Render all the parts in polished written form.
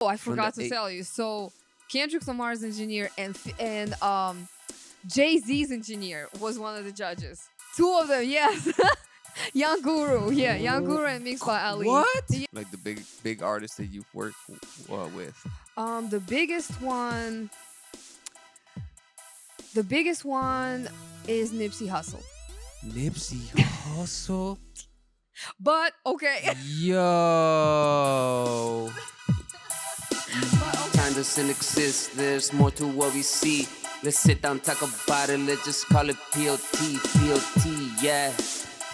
Oh, I from the forgot to eight. tell you. So Kendrick Lamar's engineer and Jay-Z's engineer was one of the judges. Two of them, yes. Young Guru, yeah, Young Guru and Mixed by Ali. What? Yeah. Like the big artists that you've worked with. The biggest one is Nipsey Hussle. Nipsey Hussle. But okay. Yo. Time doesn't exist, there's more to what we see. Let's sit down, talk about it, let's just call it P.O.T, P.O.T, yeah.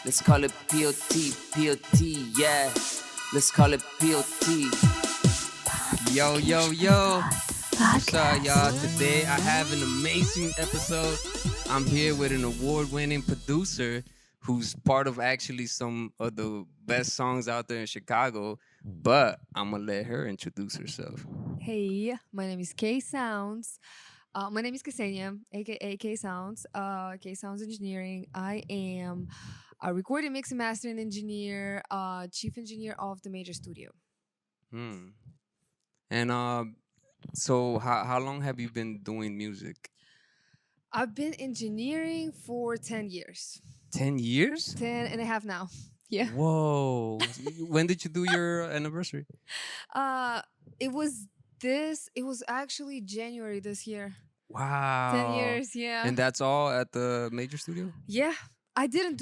Let's call it P.O.T, P.O.T, yeah. Let's call it P.O.T. Yo. What's up, y'all? Today I have an amazing episode. I'm here with an award-winning producer who's part of actually some of the best songs out there in Chicago. But I'm gonna let her introduce herself. Hey, my name is KSOUND. My name is Ksenia, aka KSOUND. KSOUND Engineering. I am a recording, mix, and mastering engineer, chief engineer of the major studio. And so how long have you been doing music? I've been engineering for 10 years. 10 years? 10 and a half now. Yeah. Whoa. When did you do your anniversary? It was actually January this year. Wow. 10 years, yeah. And that's all at the major studio? Yeah. I didn't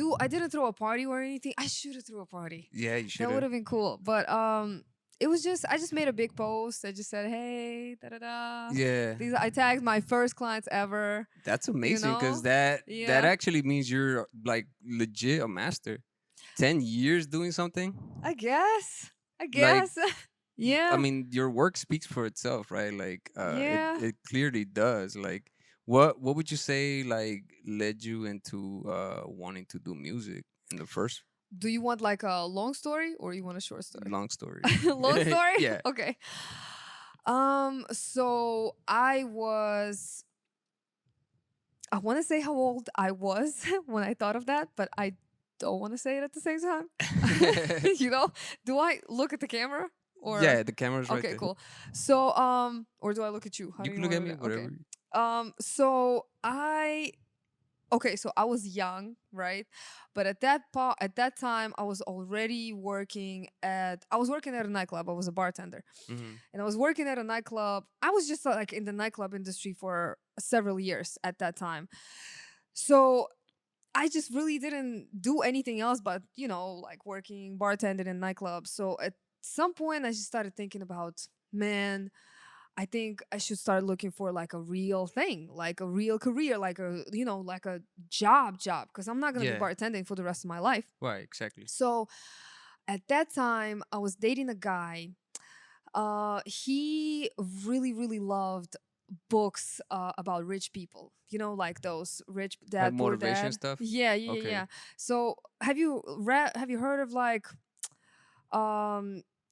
throw a party or anything. I should have threw a party. Yeah, you should That would have. have been cool. But it was just I just made a big post. I just said, "Hey, da da da." Yeah. I tagged my first clients ever. That's amazing because know? that Yeah. actually means you're like legit a master. 10 years doing something? I guess. Yeah. I mean, your work speaks for itself, right? Like Yeah. it clearly does. Like what would you say like led you into wanting to do music in the first Do you want like a long story or you want a short story? long story? Long story? Yeah. Okay. So I want to say how old I was when I thought of that, but I don't want to say it at the same time. Do I look at the camera or Yeah, the camera's right okay, there. cool. So or do I look at you? How You do can look at wanna me, do it? whatever. Okay. So I was young, right? But at that time, I was already working at a nightclub. I was a bartender, Mhm. and I was working at a nightclub. I was just like in the nightclub industry for several years at that time. So I just really didn't do anything else but, like working, bartending in nightclubs. So at some point, I just started thinking about, man, I think I should start looking for like a real thing, like a real career, like like a job, because I'm not going to be Yeah. bartending for the rest of my life. Right, exactly. So at that time, I was dating a guy. He really, really loved books about rich people, like those rich Like dad, poor motivation dad. stuff? Yeah. Okay. So have you heard of like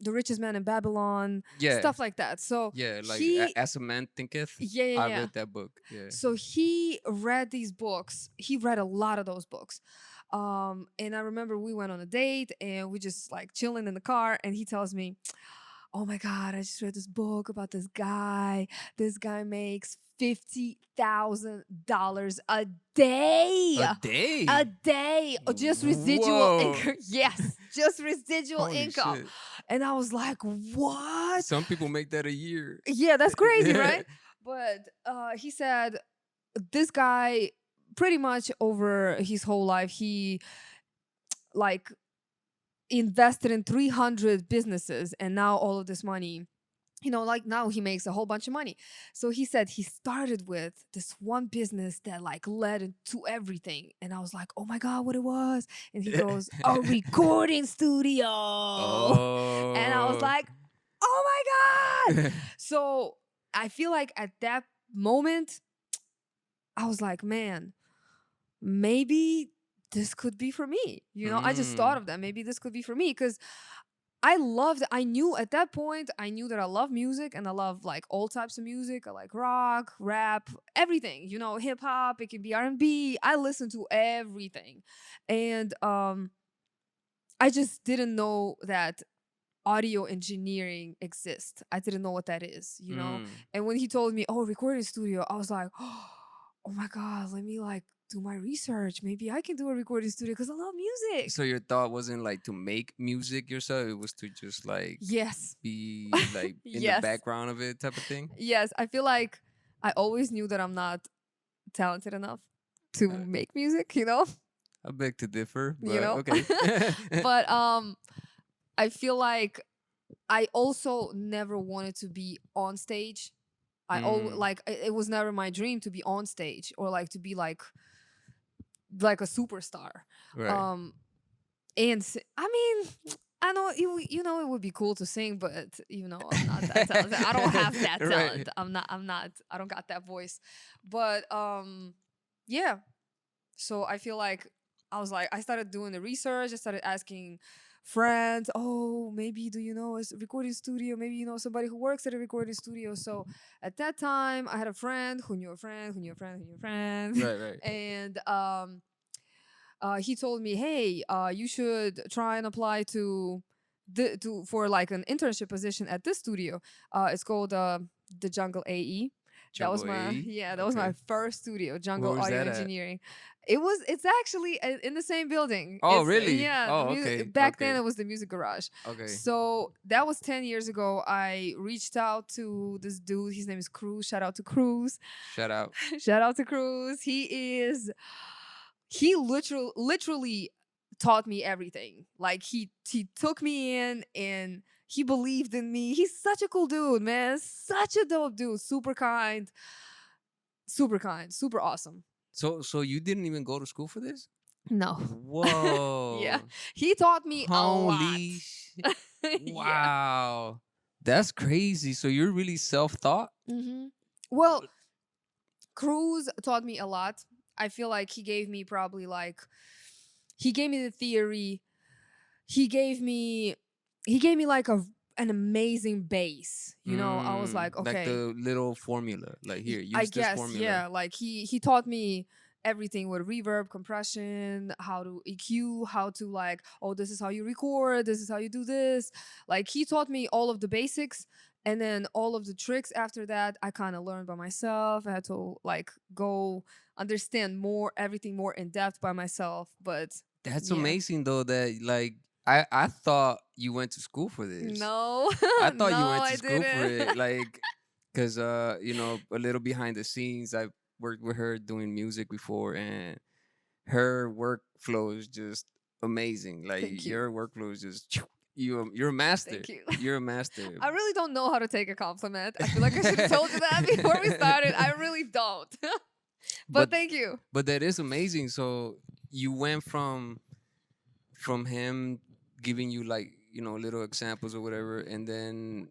the richest man in Babylon, Yeah. stuff like that? So Yeah, like he As a Man Thinketh. yeah. I read that book. Yeah. So he read these books. He read a lot of those books. And I remember we went on a date and we just like chilling in the car and he tells me, "Oh my God, I just read this book about this guy. This guy makes $50,000 a day. A day? A day. Just residual Whoa. income." Yes, just residual Holy income. shit. And I was like, what? Some people make that a year. Yeah, that's crazy, Yeah. right? But he said this guy pretty much over his whole life, he like invested in 300 businesses and now all of this money, like now he makes a whole bunch of money. So he said he started with this one business that like led into everything. And I was like, oh my God, what it was? And he goes, a recording studio. Oh. And I was like, oh my God. So I feel like at that moment, I was like, man, maybe this could be for me. I just thought of that. Maybe this could be for me because I knew at that point, I knew that I love music and I love like all types of music. I like rock, rap, everything, hip hop, it can be R&B. I listen to everything. And I just didn't know that audio engineering exists. I didn't know what that is, you know? Mm. And when he told me, oh, recording studio, I was like, oh my God, let me like do my research. Maybe I can do a recording studio because I love music. So your thought wasn't like to make music yourself, it was to just like Yes. be like in the Yes. background of it type of thing? Yes. I feel like I always knew that I'm not talented enough to make music, you know? I beg to differ, but You know? okay. But I feel like I also never wanted to be on stage. Like it was never my dream to be on stage or like to be like a superstar. Right. And I mean, I know you know it would be cool to sing, but you know I'm not that talented. I don't have that talent. Right. I'm not. I don't got that voice. But yeah. So I feel like I started doing the research. I started asking friends, oh, maybe do you know a recording studio? Maybe you know somebody who works at a recording studio. So at that time, I had a friend who knew a friend who knew a friend who knew a friend. Right, right. And he told me, hey, you should try and apply for like an internship position at this studio. It's called the Jungle AE. That was Jungle my AE? that was my Okay. first studio, Where Jungle was Audio that at? Engineering. It's actually in the same building. Oh, It's, really? Yeah. Oh, the music, okay. back then Okay. it was the Music Garage. Okay. So that was 10 years ago. I reached out to this dude. His name is Cruz. Shout out to Cruz. Shout out. Shout out to Cruz. He literally taught me everything. Like he took me in and he believed in me. He's such a cool dude, man. Such a dope dude. Super kind, super awesome. So you didn't even go to school for this? No. Whoa. Yeah. He taught me a lot. Holy shit. Yeah. Wow. That's crazy. So you're really self-taught? Mm-hmm. Well, Cruz taught me a lot. I feel like he gave me he gave me the theory. He gave me like an amazing base. You know, I was like, okay. Like the little formula. Like here, use I this guess, formula. yeah. Like he taught me everything with reverb, compression, how to EQ, how to like, oh, this is how you record, this is how you do this. Like he taught me all of the basics, and then all of the tricks after that I kind of learned by myself. I had to like go understand everything more in depth by myself. But That's yeah. amazing though that like I thought you went to school for this. No. I thought you No, went to I school for didn't. it. Like cause you know, a little behind the scenes, I worked with her doing music before and her workflow is just amazing. Like Thank you. your workflow is just you're a master. Thank you. You're a master. I really don't know how to take a compliment. I feel like I should have told you that before we started. I really don't. But thank you. But that is amazing. So you went from him giving you like, you know, little examples or whatever, and then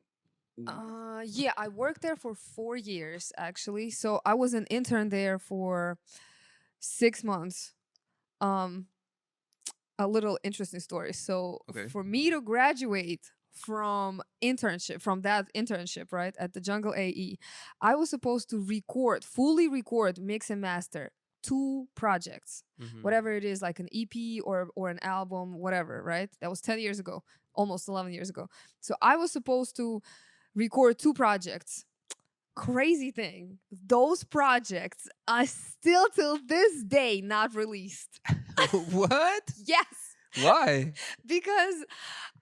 Yeah, I worked there for 4 years actually. So I was an intern there for 6 months. A little interesting story. So Okay. for me to graduate from that internship, right, at the Jungle AE, I was supposed to fully record, mix and master 2 projects. Mhm. Whatever it is, like an EP or an album, whatever, right? That was 10 years ago, almost 11 years ago. So I was supposed to record 2 projects. Crazy thing, those projects are still till this day not released. What? Yes, Why? because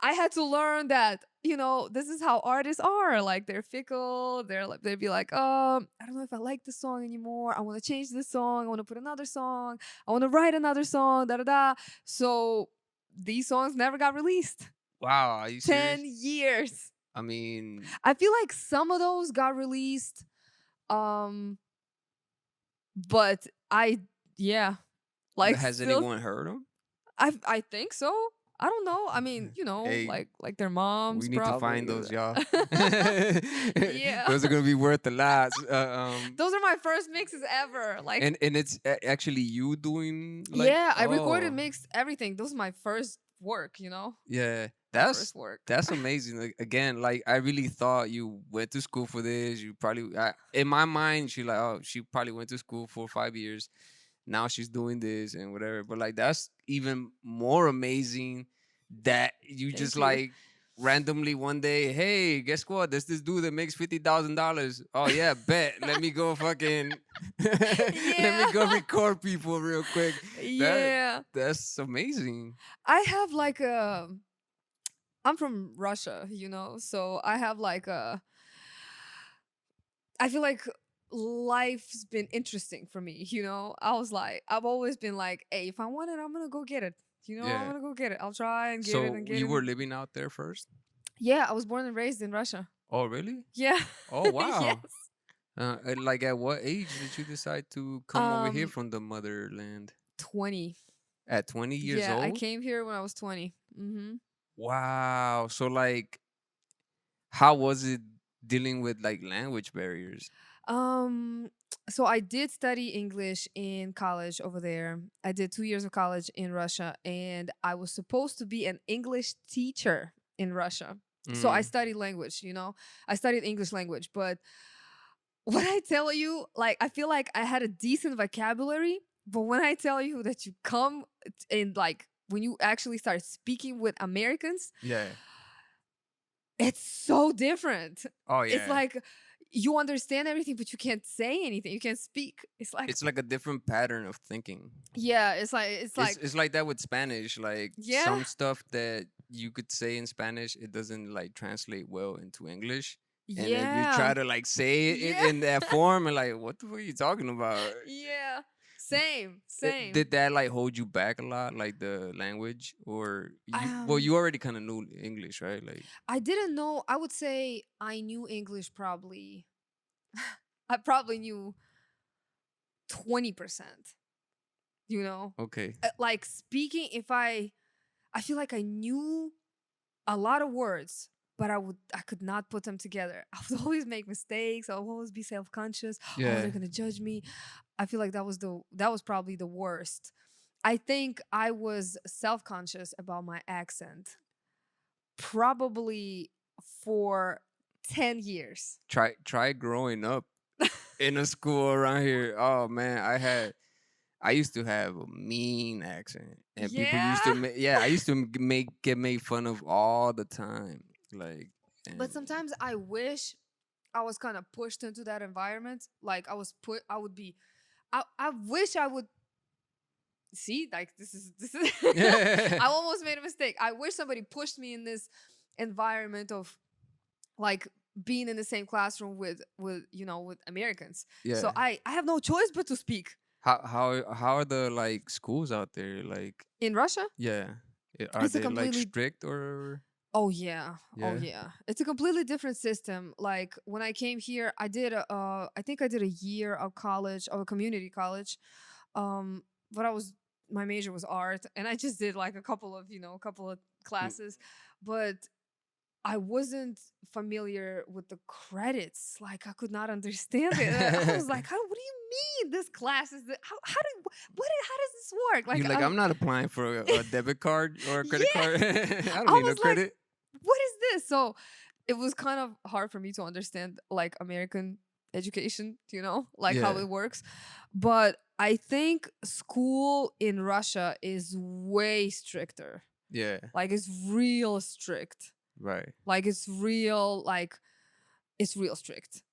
I had to learn that, you know, this is how artists are. Like they're fickle. They'd be like, I don't know if I like this song anymore. I want to change this song. I want to put another song. I want to write another song. Da da da. So these songs never got released. Wow, are you 10 serious? years. I mean, I feel like some of those got released. But like has still, anyone heard them? I think so. I don't know. I mean, you know, Hey, like their moms. We need to find probably. those, y'all. Yeah. Those are gonna be worth a lot. Those are my first mixes ever. Like, and it's actually you doing. Like, yeah, I recorded, oh, mixed everything. Those are my first work. You know, Yeah, first work. that's amazing. Like, again, like I really thought you went to school for this. You probably, in my mind, she probably went to school for 5 years. Now she's doing this and whatever. But like that's even more amazing that you Thank just you. like randomly one day, hey, guess what? There's this dude that makes $50,000. Oh yeah, bet. Let me go fucking. Let me Yeah. go record people real quick. That Yeah. that's amazing. I have like a. I'm from Russia, so I have like a. I feel like life's been interesting for me, I was like, I've always been like, hey, if I want it, I'm gonna go get it. I'm Yeah. gonna go get it. I'll try and get it So and get you it. were living out there first? Yeah, I was born and raised in Russia. Oh really? Yeah. Oh wow. Yes. Like at what age did you decide to come over here from the motherland? 20. At 20 years Yeah, I old? came here when I was 20. Mm-hmm. Wow. So like how was it dealing with like language barriers? Um, so I did study English in college over there. I did 2 years of college in Russia, and I was supposed to be an English teacher in Russia. So I Mm. studied language, I studied English language. But when I tell you, like, I feel like I had a decent vocabulary, but when I tell you that you come in, like, when you actually start speaking with Americans, Yeah. it's so different. Oh It's yeah. like you understand everything, but you can't say anything. You can't speak. It's like, It's like a different pattern of thinking. yeah, it's like Like that with Spanish. Like yeah, some stuff that you could say in Spanish, it doesn't like translate well into English. And if you yeah, try to like say it yeah, in that form, and like, what the fuck are you talking about? yeah. Same. Did that like hold you back a lot, like the language, or you? Well, Um, you already kind of knew English, right? Like, I didn't know. I would say I knew English probably. I probably knew 20%. okay, Like speaking. If I feel like I knew a lot of words, but I could not put them together. I would always make mistakes. I would always be self-conscious. Oh, yeah, they're gonna judge me. I feel like that was probably the worst. I think I was self-conscious about my accent probably for 10 years. try growing up in a school around here. Oh man, I used to have a mean accent, and people used to Yeah. yeah, I used to get made fun of all the time, like, But and sometimes I wish I was kind of pushed into that environment. Like I would be I wish I would see, like, this is yeah, I almost made a mistake. I wish somebody pushed me in this environment of, like, being in the same classroom with Americans. So yeah. I have no choice but to speak. How are the like schools out there? Like, In Russia, yeah, are it's a they like completely strict or oh yeah, oh yeah? yeah, it's a completely different system. Like, when I came here, I think I did a year of college, of a community college. But my major was art, and I just did like a couple of Mm. classes. But I wasn't familiar with the credits. Like, I could not understand it. I was like, what do you mean this class is how does this work? You Like, like, I'm not applying for a debit card or a credit yeah, card. I don't I need no was like, credit. what is this? So it was kind of hard for me to understand, like, American education, like how Yeah, it works. But I think school in Russia is way stricter. yeah, Like, it's real strict. right. Like, it's real strict.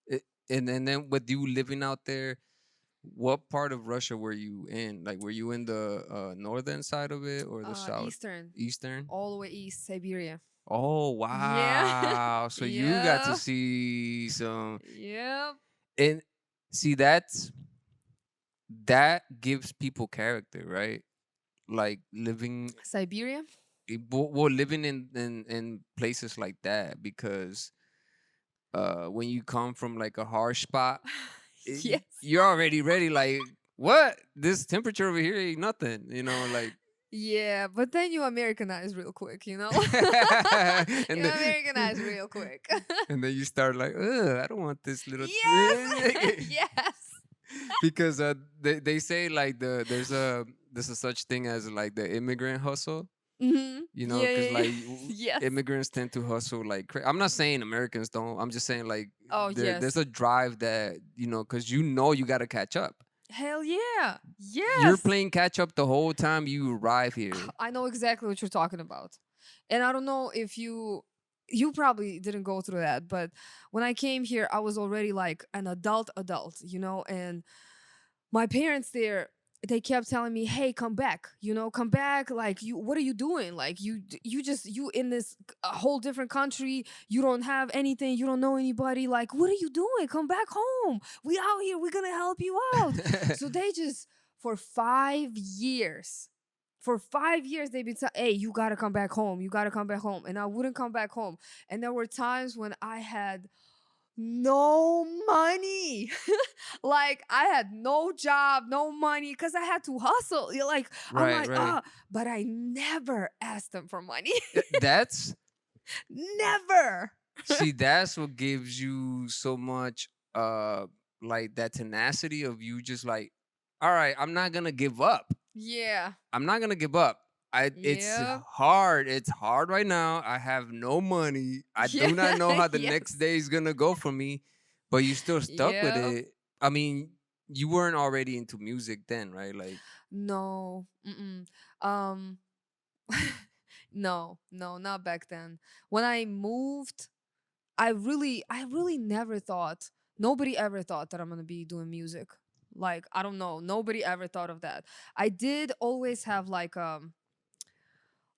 It, and then with you living out there, what part of Russia were you in? Like, were you in the northern side of it or the south? Eastern, Eastern? all the way east, Siberia. Oh Yeah. wow! So you got to Yeah. see some, Yep. and see that gives people character, right? Like living, Siberia. well, living in places like that, because when you come from like a harsh spot, Yes. you're already ready. Like, what? This temperature over here ain't nothing, like. Yeah, but then you Americanize real quick, you and Americanize real quick. and then you start like, ugh, I don't want this little. Yes. Yes. Because they say like there's a such thing as like the immigrant hustle, Mm-hmm. Yeah, because yeah, like yeah. Yes. immigrants tend to hustle like I'm not saying Americans don't. I'm just saying like Oh, there's yes. a drive that because you got to catch up. Hell yeah. You're Yes. playing catch up the whole time you arrive here. I know exactly what you're talking about. And I don't know if you probably didn't go through that, but when I came here, I was already like an adult, you know, and my parents there, they kept telling me, hey, come back, you know, come back, like, you, what are you doing, like, you in this a whole different country, you don't have anything, you don't know anybody, like, what are you doing, come back home, we out here, we're gonna help you out. So they just, for 5 years, they've been saying, hey, you gotta come back home, you gotta come back home, and I wouldn't come back home. And there were times when I had no money. Like, I had no job, no money, because I had to hustle. You're like, I'm Right, like, right. but I never asked them for money. That's Never. see, that's what gives you so much like that tenacity of you just like, all right, I'm not gonna give up. Yeah. I'm not gonna give up. It's Yep. hard. It's hard right now. I have no money. I Yeah. do not know how the next Yes. day is gonna go for me, but you still stuck with Yep. it. I mean, you weren't already into music then, right? Like, No. Mm-mm. Um. No, not back then. When I moved, I really never thought, nobody ever thought that I'm gonna be doing music. Like, I don't know, nobody ever thought of that. I did always have like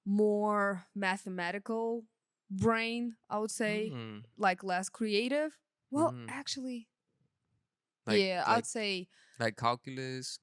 more mathematical brain, I would say, mm, like less creative. Well, mm, actually, like, yeah, like, I'd say like calculus.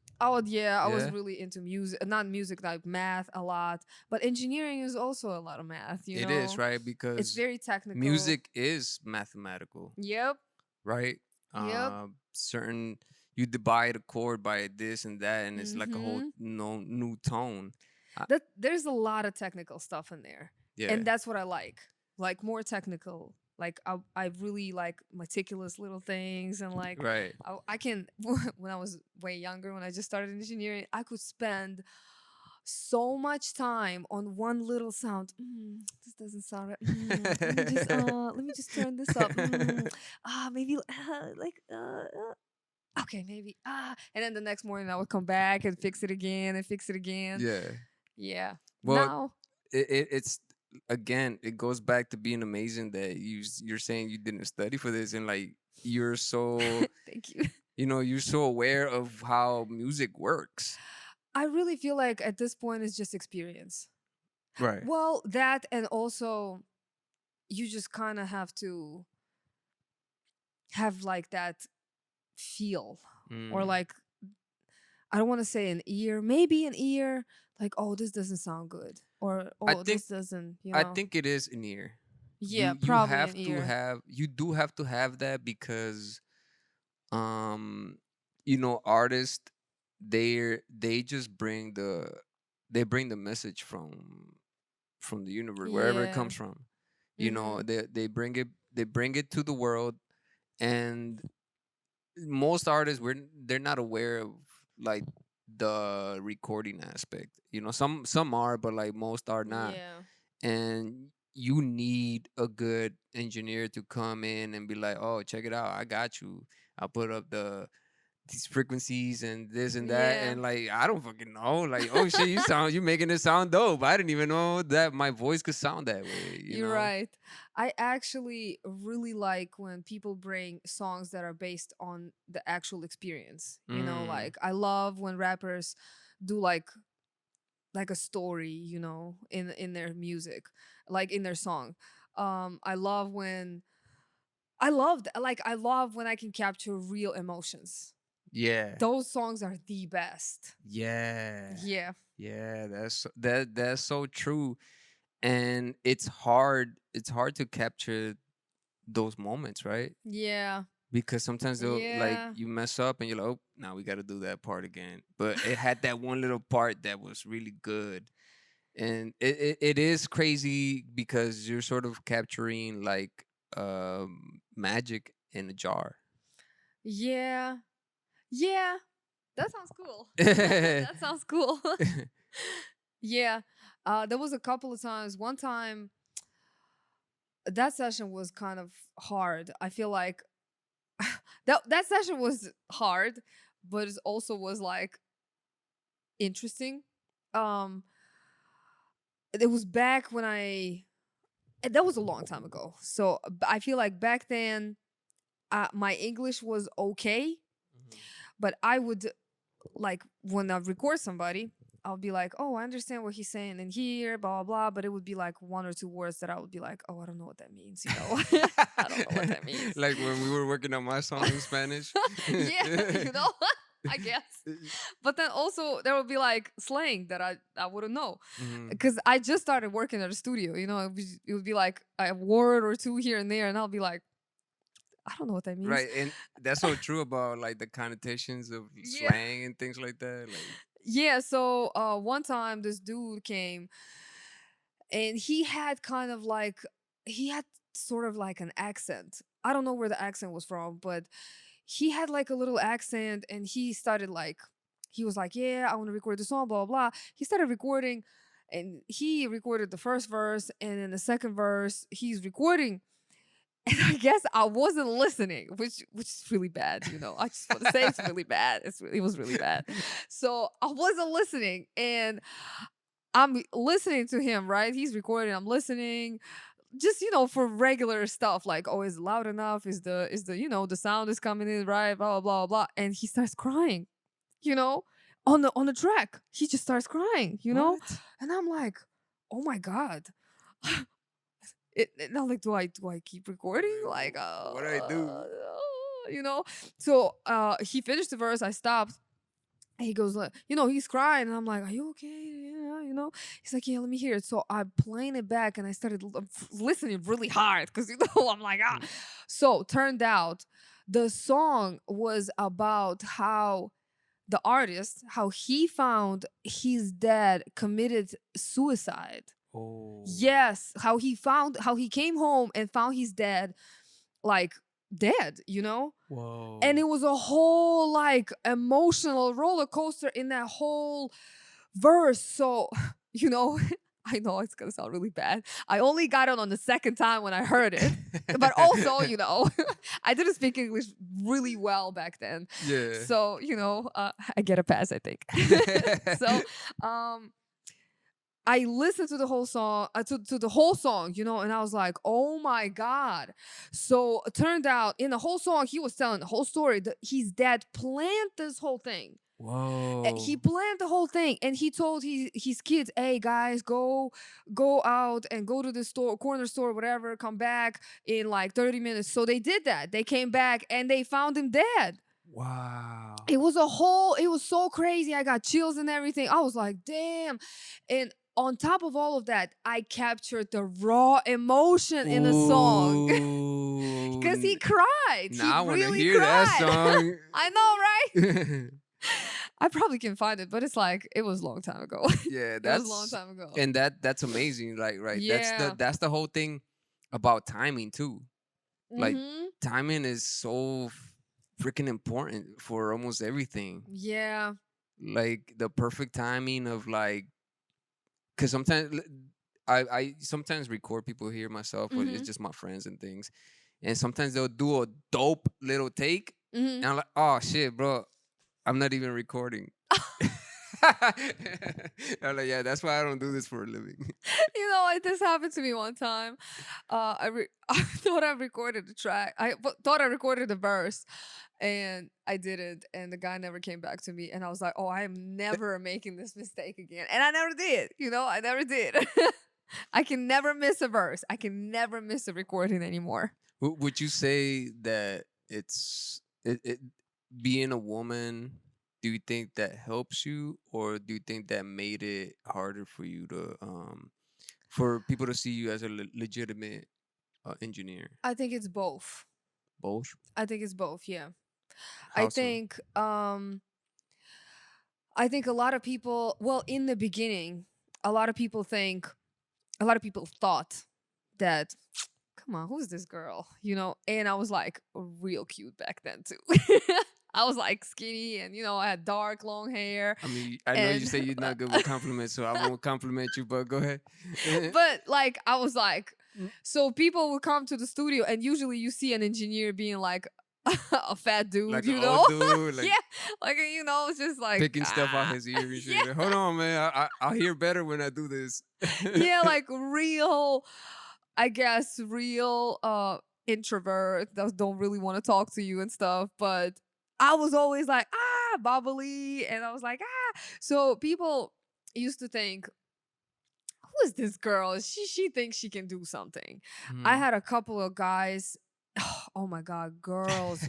yeah, I was Yeah, really into music, not music, like math a lot, but engineering is also a lot of math, you it is know? right It's because very technical. music is mathematical, Yep. right? Yep. Certain you divide a chord by this and that, and it's like a whole Mhm. no new tone. Uh, That there's a lot of technical stuff in there. yeah, And that's what I like more technical. Like, I really like meticulous little things, and like right. I can when I was way younger, when I just started engineering, I could spend so much time on one little sound. This doesn't sound right. Let me just turn this up. Maybe okay, maybe and then the next morning I would come back and fix it again and fix it again. Yeah. Yeah. Well, Now, it's again, it goes back to being amazing that you're saying you didn't study for this and like you're so thank you. you're so aware of how music works. I really feel like at this point it's just experience. Right. Well, that, and also you just kind of have to have like that feel, or Mm. like, I don't want to say an ear, maybe an ear, like, oh, this doesn't sound good, or I oh, think this doesn't, I think it is an ear. Yeah, You probably an have to ear. have you do have to have that because um artists they just bring the message from the universe wherever it Yeah. comes from. Mhm. They bring it to the world, and most artists they're not aware of like the recording aspect. Some are, but like most are not. Yeah. And you need a good engineer to come in and be like, oh, check it out, I got you. I'll put up these frequencies and this and that, Yeah. and like I don't fucking know, like, oh shit, you making it sound dope. I didn't even know that my voice could sound that way, You're right. I actually really like when people bring songs that are based on the actual experience. mm, Like, I love when rappers do like a story, in their music, like in their song. I love when I love when I can capture real emotions. yeah, Those songs are the best. yeah, Yeah. yeah, that's so true. And it's hard to capture those moments, right? Yeah. Because sometimes they'll like Yeah. you mess up and you're like, oh, now we got to do that part again, but it had that one little part that was really good. And it is crazy because you're sort of capturing like magic in a jar. Yeah. Yeah. That sounds cool. That sounds cool. Yeah. There was a couple of times. One time, that session was kind of hard. I feel like that session was hard, but it also was like interesting. Um, it was back when that was a long time ago. So I feel like back then my English was okay, but I would like when I record somebody, I'll be like, oh, I understand what he's saying in here, blah blah blah. But it would be like one or two words that I would be like, oh, I don't know what that means. I don't know what that means. Like when we were working on my song in Spanish. Yeah, I guess. But then also there would be like slang that I wouldn't know, because I just started working at a studio. It would be like a word or two here and there, and I'll be like, I don't know what that means. Right, and that's so true about like the connotations of Yeah. slang and things like that. Like, yeah. So one time this dude came, and he had sort of like an accent. I don't know where the accent was from, but he had like a little accent, and he was like, yeah, I want to record the song, blah, blah, blah. He started recording, and he recorded the first verse, and then the second verse, he's recording. And I guess I wasn't listening, which is really bad, I just want to say it's really bad. It was really bad. So I wasn't listening, and I'm listening to him, right? He's recording, I'm listening, just for regular stuff, like, oh, is it loud enough? Is the the sound is coming in right? Blah blah blah blah. And he starts crying, on the track. He just starts crying, what? and I'm like, oh my god. And I'm like, do I keep recording? Like, what do I do? So he finished the verse. I stopped. And he goes, like, he's crying, and I'm like, are you okay? Yeah. He's like, yeah, let me hear it. So I'm playing it back, and I started listening really hard because I'm like, ah. So turned out the song was about how the artist, how he found his dad committed suicide. Oh. Yes, how he came home and found his dad like dead, Whoa. And it was a whole like emotional roller coaster in that whole verse. So, I know it's gonna sound really bad. I only got it on the second time when I heard it. But also, I didn't speak English really well back then. Yeah. So, I get a pass, I think. So, I listened to the whole song, to the whole song, and I was like, oh my God. So it turned out in the whole song, he was telling the whole story that his dad planned this whole thing. Whoa. He planned the whole thing, and he told his kids, hey guys, go out and go to the store, corner store, whatever, come back in like 30 minutes. So they did that. They came back and they found him dead. Wow. It was so crazy. I got chills and everything. I was like, damn. And on top of all of that, I captured the raw emotion in the song. Because he cried. Now I want to really hear cried. that song. I know, right? I probably can find it, but it's like, it was a long time ago. Yeah, It was a long time ago. And that's amazing. Like, right. Yeah. That's the whole thing about timing too. Like, Mhm. timing is so freaking important for almost everything. Yeah. Like the perfect timing of like, because sometimes I sometimes record people here myself, but it's just my friends and things, and sometimes they'll do a dope little take, and I'm like, oh shit, bro, I'm not even recording. I'm like, yeah, that's why I don't do this for a living. This happened to me one time. I thought I recorded the track. I thought I recorded the verse, and I didn't. And the guy never came back to me. And I was like, oh, I am never making this mistake again. And I never did. I never did. I can never miss a verse. I can never miss a recording anymore. Would you say that it being a woman? Do you think that helps you, or do you think that made it harder for you to for people to see you as a legitimate engineer? I think it's both. Both. I think it's both. Yeah. How I think I think a lot of people, well, in the beginning, a lot of people thought that, come on, who's this girl? And I was like real cute back then too. I was like skinny, and I had dark long hair. I mean, I know you say you're not good with compliments, so I won't compliment you, but go ahead. But like, I was like, so people would come to the studio, and usually you see an engineer being like a fat dude, Like you an know? old dude, like Yeah, like it's just like picking stuff out his ear and shit. yeah. Like, hold on, man. I'll hear better when I do this. Yeah, like real, I guess real introvert that don't really want to talk to you and stuff. But I was always like bubbly, and I was like So people used to think, who is this girl? She thinks she can do something. I Mhm. had a couple of guys. Oh my god, girls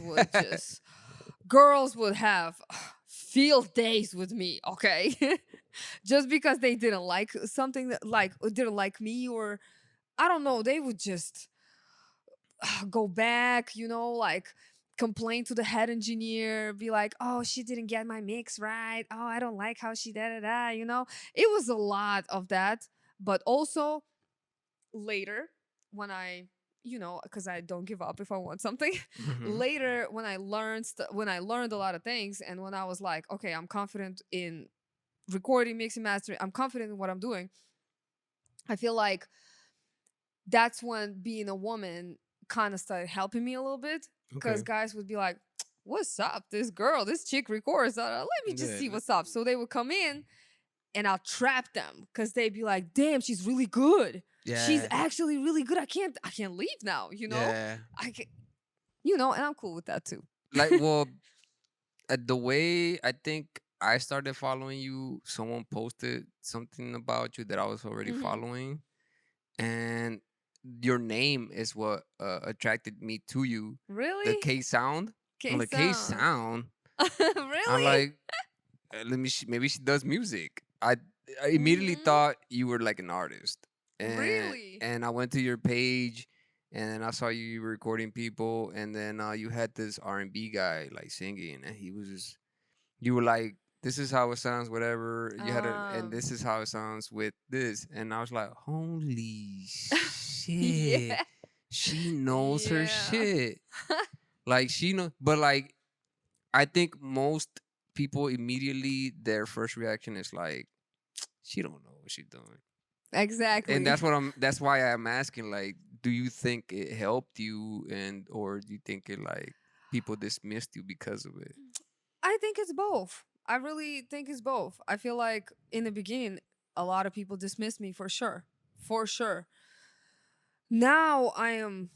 would have field days with me, okay? Just because they didn't like something that like or didn't like me, or I don't know, they would just go back, like complain to the head engineer, be like, "Oh, she didn't get my mix right. Oh, I don't like how she da da da." It was a lot of that, but also later when because I don't give up if I want something. Mhm. Later when I learned a lot of things, and when I was like, okay, I'm confident in recording, mixing, mastering, I'm confident in what I'm doing. I feel like that's when being a woman kind of started helping me a little bit, because Okay. guys would be like, "What's up? This chick records. Let me just Yeah. see what's up." So they would come in, and I'll trap them because they'd be like, "Damn, she's really good. She's Yeah. actually really good. I can't leave now. Yeah. I can, and I'm cool with that too." Like, well, the way I think I started following you, someone posted something about you that I was already Hmm. following, and your name is what attracted me to you. The Really? K Sound. I'm K like, K sound. Sound. I'm Really? like, let me. Maybe she does music. I immediately Hmm. thought you were like an artist, and Really? I went to your page, and then I saw you were recording people, and then you had this R&B guy like singing, and he was just you were like, this is how it sounds, whatever. You had and Um. this is how it sounds with this. And I was like, holy shit. Yeah. She knows her Yeah. shit. Like she know but like I think most people immediately their first reaction is like, she don't know what she's doing. And Exactly. that's why I'm asking, like, do you think it helped you and or do you think it like people dismissed you because of it? I think it's both. I really think it's both. I feel like in the beginning, a lot of people dismissed me for sure. For sure. Now I am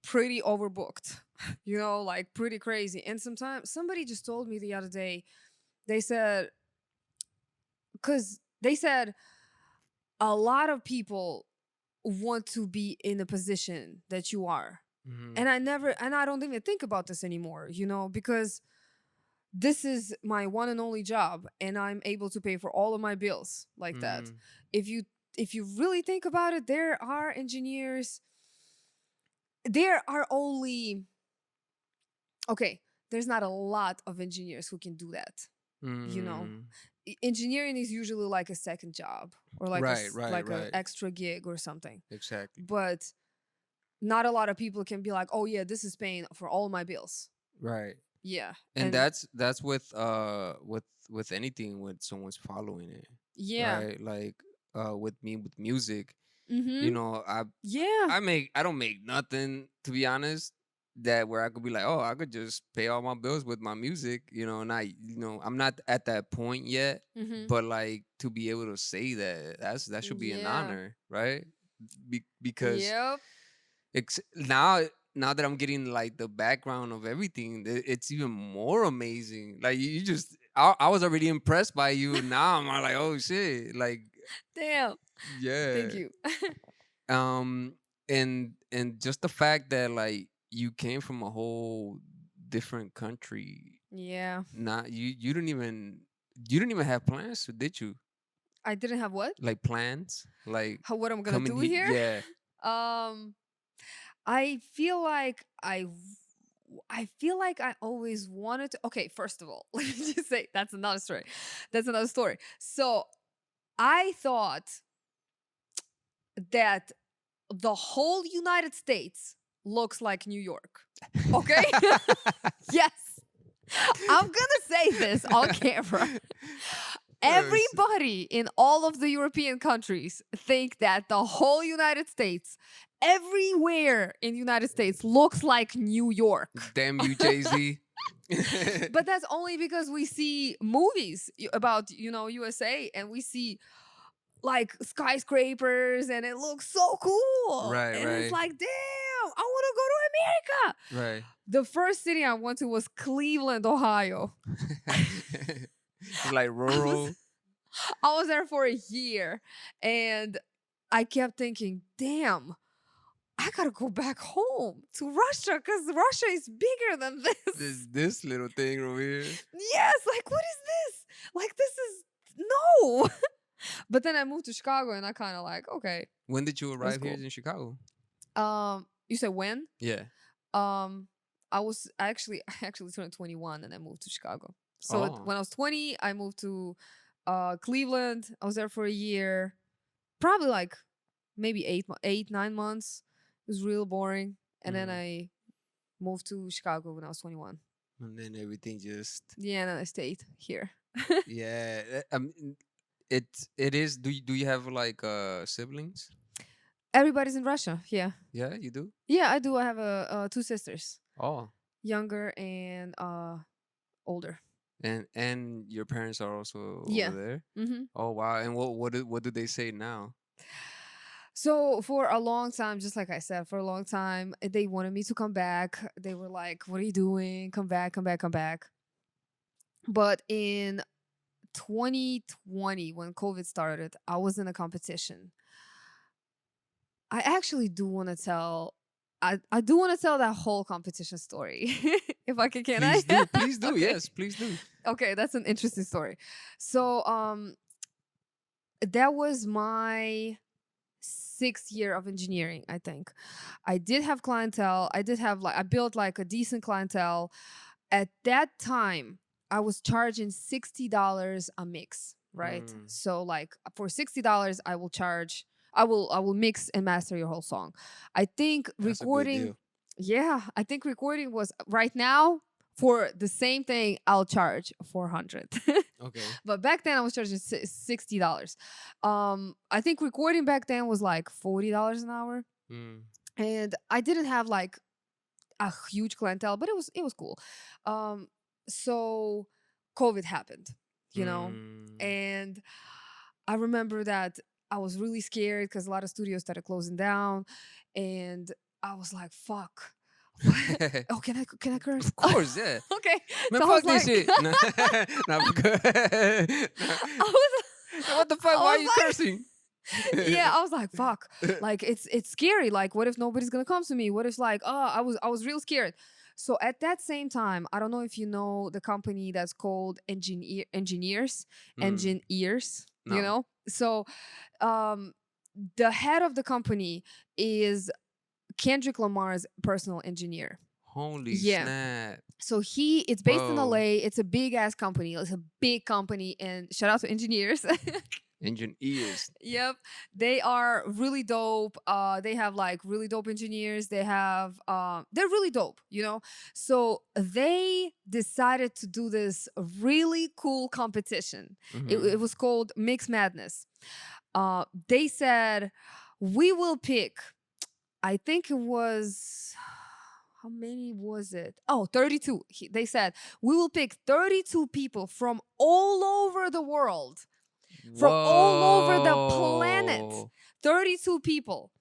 pretty overbooked, like pretty crazy. And sometimes somebody just told me the other day, they said, because they said a lot of people want to be in a position that you are. Mm-hmm. And I don't even think about this anymore, because this is my one and only job, and I'm able to pay for all of my bills like that. Mm-hmm. If you really think about it, there are engineers, there are only okay, there's not a lot of engineers who can do that. you know Mm. Engineering is usually like a second job, or like Right, right, like a right. extra gig or something. Exactly. But not a lot of people can be like, oh yeah, this is paying for all my bills. Right. Yeah. And And that's with anything when someone's following it. yeah. Right? Like with me with music, you Mm-hmm. know, Yeah. I don't make nothing, to be honest, that where I could be like, oh, I could just pay all my bills with my music, and I'm not at that point yet, Mm-hmm. but like to be able to say that should be an Yeah. honor, right? Because Yep. now that I'm getting like the background of everything, it's even more amazing. Like you just, I was already impressed by you. Now I'm like, oh shit, like Damn. Thank yeah. you. Um, and just the fact that like you came from a whole different country. Yeah. Not you didn't even have plans, did you? I didn't have what? Like plans, like What I'm gonna coming do here. here? Yeah. Um, I feel like I feel like I always wanted to. Okay, first of all, let me just say that's another story. That's another story. So I thought that the whole United States looks like New York. Okay? Yes. I'm gonna say this on camera. Yes. Everybody in all of the European countries think that the whole United States everywhere in the United States looks like New York. Damn you, Jay-Z. But that's only because we see movies about, USA, and we see like skyscrapers and it looks so cool. Right, and right. It's like, damn, I want to go to America. Right. The first city I went to was Cleveland, Ohio. It's like rural. I was there for a year and I kept thinking, damn, I gotta go back home to Russia because Russia is bigger than this. This little thing over here. Yes, like what is this? Like this is no. But then I moved to Chicago and I kind of like, okay. When did you arrive here cool. in Chicago? You said when? Yeah. I actually turned 21 and I moved to Chicago. So when I was 20, I moved to Cleveland. I was there for a year, probably like maybe 9 months. It was real boring, and then I moved to Chicago when I was 21. And then everything just and then I stayed here. yeah. It is. Do you have like siblings? Everybody's in Russia. Yeah. Yeah, you do. Yeah, I do. I have 2 sisters. Oh. Younger and older. And your parents are also Yeah. over there. Mm-hmm. Oh wow! And what do they say now? So for a long time, just like I said, for a long time, they wanted me to come back. They were like, "What are you doing? Come back, come back, come back." But in 2020, when COVID started, I was in a competition. I actually do want to tell. I do want to tell that whole competition story. If I can Please I? do. Please do. Okay. Yes, please do. Okay, that's an interesting story. So that was my 6th year of engineering, I think. I did have clientele. I built like a decent clientele. At that time, I was charging $60 a mix, right? So like for $60, I will mix and master your whole song. I think That's a good recording, deal. yeah, I think recording was right now for the same thing I'll charge $400. Okay. But back then I was charging $60. I think recording back then was like $40 an hour, and I didn't have like a huge clientele, but it was cool. So COVID happened, and I remember that I was really scared because a lot of studios started closing down, and I was like, "Fuck." Oh, can I curse? Of course, yeah. Okay. Man, So I fuck was this like- shit. No, what the fuck? I Why are was you like- cursing? Yeah, I was like, fuck. Like it's scary. Like, what if nobody's gonna come to me? What if like, I was real scared. So at that same time, I don't know if you know the company that's called Engineers. No. You know? So the head of the company is Kendrick Lamar's personal engineer. Holy Yeah. snap. So it's based in Whoa. LA. It's a big ass company. It's a big company, and shout out to Engineers. Engine ears. Yep. They are really dope. They have like really dope engineers. They're really dope, So they decided to do this really cool competition. It was called Mix Madness. They said, we will pick, I think it was, how many was it? Oh, 32. They said, we will pick 32 people from all over the world. From all over the planet. Whoa. 32 people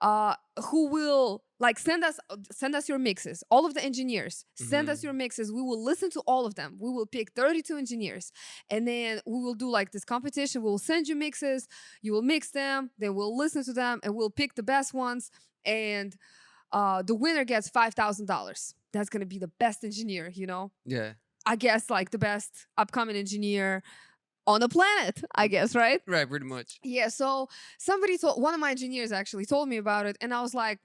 who will like send us your mixes. All of the engineers send us your mixes. We will listen to all of them. We will pick 32 engineers, and then we will do like this competition. We will send you mixes. You will mix them. Then we'll listen to them, and we'll pick the best ones. And the winner gets $5,000. That's gonna be the best engineer. Yeah. I guess like the best upcoming engineer on the planet, I guess, right? Right, pretty much. Yeah, so one of my engineers actually told me about it, and I was like,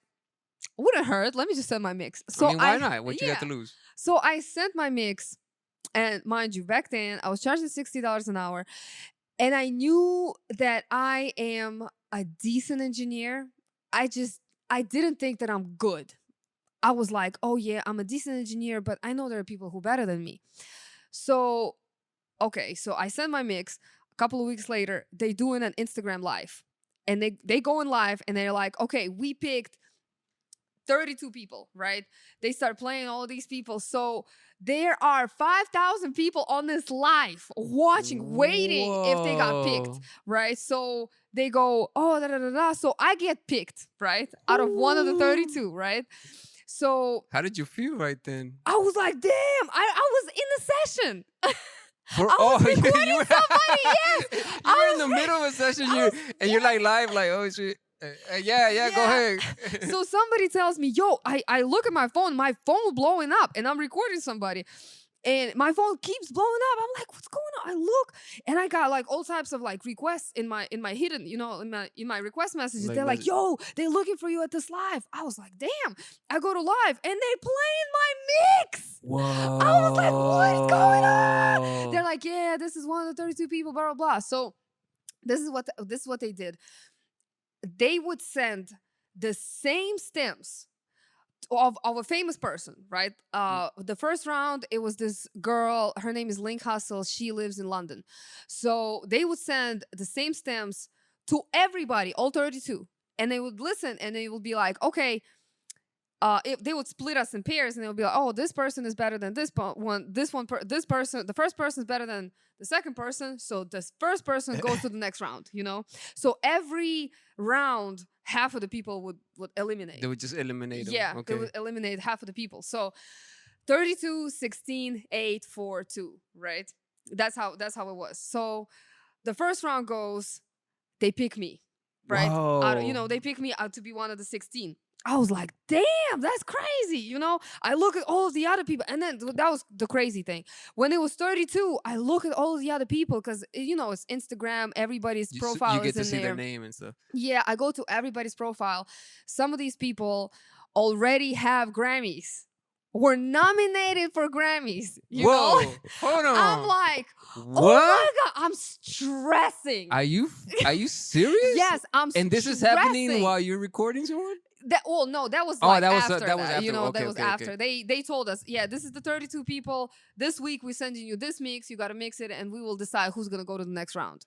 wouldn't hurt. Let me just send my mix. So I mean, why not? What you got to yeah. lose? So I sent my mix, and mind you, back then I was charging $60 an hour, and I knew that I am a decent engineer. I didn't think that I'm good. I was like, oh yeah, I'm a decent engineer, but I know there are people who are better than me. So okay, so I send my mix. A couple of weeks later, they doing an Instagram live, and they go in live, and they're like, okay, we picked 32 people, right? They start playing all these people. So there are 5,000 people on this live watching, waiting if they got picked, Whoa. right? So they go, oh, da da da da. So I get picked, right? Out of one of the 32, right? So How did you feel right then? I was like, damn, I was in the session. For I was recording you were, somebody, yes. you I were in was the middle of a session, and you're like live, like, oh shit. Yeah, go ahead. So somebody tells me, yo, I look at my phone blowing up, and I'm recording somebody. And my phone keeps blowing up. I'm like, what's going on? I look, and I got like all types of like requests in my hidden, in my request messages. Like They're like, yo, they're looking for you at this live. I was like, damn. I go to live, and they playing my mix. Whoa. I was like, what is going on? They're like, yeah, this is one of the 32 people, blah blah blah. So this is what they did. They would send the same stems of a famous person, right? The first round, it was this girl. Her name is Link Hustle. She lives in London. So they would send the same stems to everybody, all 32, and they would listen, and they would be like, okay. If they would split us in pairs, and they would be like, "Oh, this person is better than this one. This person, the first person is better than the second person. So this first person goes to the next round." So every round, half of the people would eliminate. They would just eliminate them. Yeah, Okay. they would eliminate half of the people. So 32, 16, 8, 4, 2. Right? That's how it was. So the first round goes. They pick me. Right? Whoa. They pick me out to be one of the 16. I was like, damn, that's crazy. I look at all of the other people. And then that was the crazy thing. When it was 32, I look at all of the other people because, it's Instagram. Everybody's profile you get is to in see there. their name and stuff. Yeah, I go to everybody's profile. Some of these people already have Grammys. Were nominated for Grammys. You Whoa. know? Hold on. I'm like, what? oh my God, I'm stressing. Are you serious? Yes, I'm And this is happening while you're recording someone? No, that was Oh, like that was after that that. was after. Okay, that was okay, after. okay. They told us, yeah, this is the 32 people. This week we're sending you this mix. You got to mix it, and we will decide who's gonna go to the next round.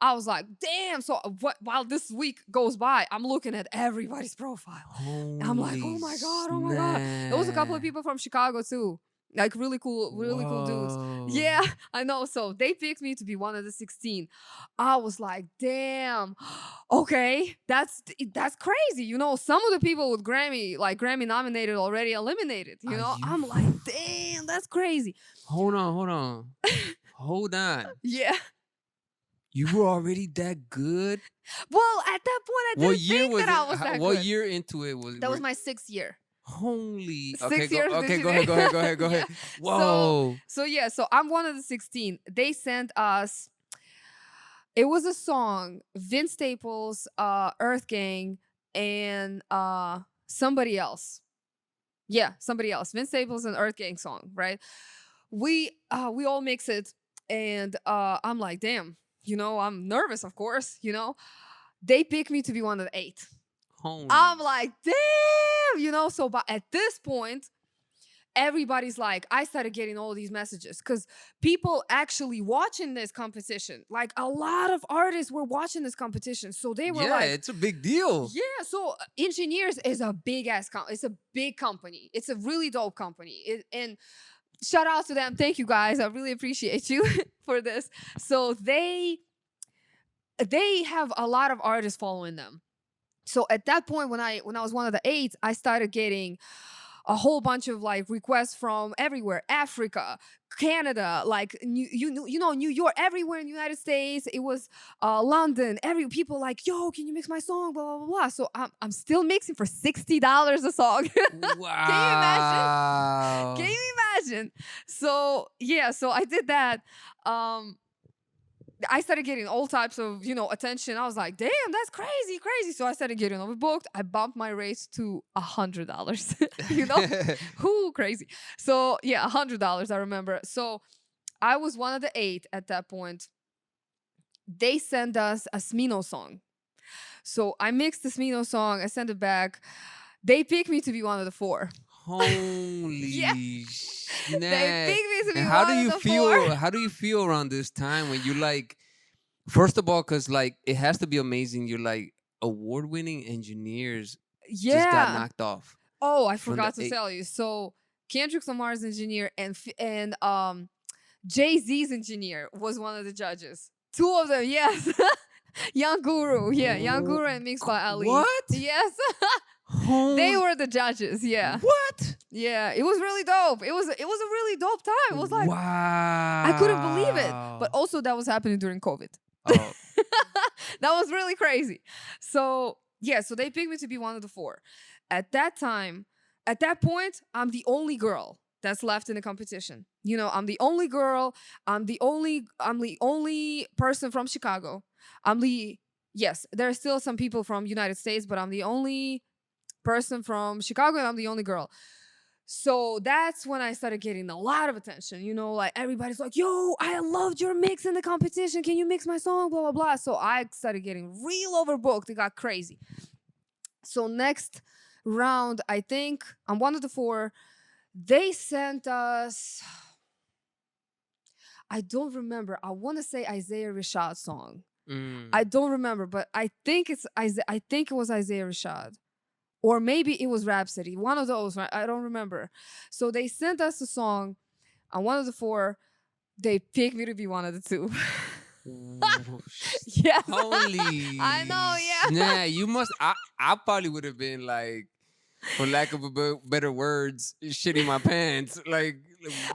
I was like, damn. So while this week goes by, I'm looking at everybody's profile. I'm like, oh my God, oh my God. There was a couple of people from Chicago too. Like really cool dudes. Yeah, I know. So they picked me to be one of the 16. I was like, damn, okay, that's crazy. Some of the people with Grammy nominated already eliminated. I'm like, damn, that's crazy. Hold on. Hold on. Yeah. You were already that good? Well, at that point, I didn't think that I was that good. What year into it was? That was my 6th year. Holy. 6 years. Okay, go ahead. Yeah. Whoa. So I'm one of the 16. They sent us. It was a song, Vince Staples, Earth Gang, and somebody else. Yeah, somebody else. Vince Staples and Earth Gang song, right? We all mix it, and I'm like, damn. I'm nervous, of course. They picked me to be one of the 8. Holy. I'm like, damn. So but at this point, everybody's like, I started getting all these messages because people actually watching this competition, like a lot of artists were watching this competition. So they were like, it's a big deal. Yeah. So Engineers is a big ass it's a big company. It's a really dope company. And shout out to them. Thank you guys. I really appreciate you for this. So they have a lot of artists following them. So at that point, when I was one of the 8, I started getting a whole bunch of requests from everywhere, Africa, Canada, New York, everywhere in the United States. It was London. People like, yo, can you mix my song? Blah blah blah blah. So I'm still mixing for $60 a song. Wow. Can you imagine? So yeah, so I did that. I started getting all types of, attention. I was like, damn, that's crazy. So I started getting overbooked. I bumped my rates to $100. Who crazy? So yeah, $100, I remember. So I was one of the 8 at that point. They sent us a Smino song. So I mixed the Smino song. I sent it back. They picked me to be one of the 4. Holy snap. They picked me to be and one of the 4. How do you feel around this time when you first of all, because it has to be amazing, you're award-winning Engineers just got knocked off. Oh, I From forgot the to tell you. So Kendrick Lamar's engineer and Jay-Z's engineer was one of the judges. Two of them, yes. Young Guru, yeah, Young Guru and Mixed by Ali. What? Yes. They were the judges, yeah. What? Yeah, it was really dope. It was a really dope time. It was like wow. I couldn't believe it. But also that was happening during COVID. Oh. That was really crazy. So yeah, so they picked me to be one of the 4. At that time, at that point, I'm the only girl that's left in the competition. You know, I'm the only girl. I'm the only person from Chicago. Yes, there are still some people from United States, but I'm the only person from Chicago and I'm the only girl. So that's when I started getting a lot of attention. You know, like everybody's like, yo, I loved your mix in the competition. Can you mix my song? Blah, blah, blah. So I started getting real overbooked. It got crazy. So next round, I think I'm one of the 4. They sent us, I don't remember. I want to say Isaiah Rashad's song. I don't remember, but I think it was Isaiah Rashad. Or maybe it was Rhapsody. One of those, right? I don't remember. So they sent us a song. I'm one of the 4. They picked me to be one of the 2. Yes. Holy. I know, yeah. Yeah, you must. I probably would have been like, for lack of better words, shitting my pants. Like,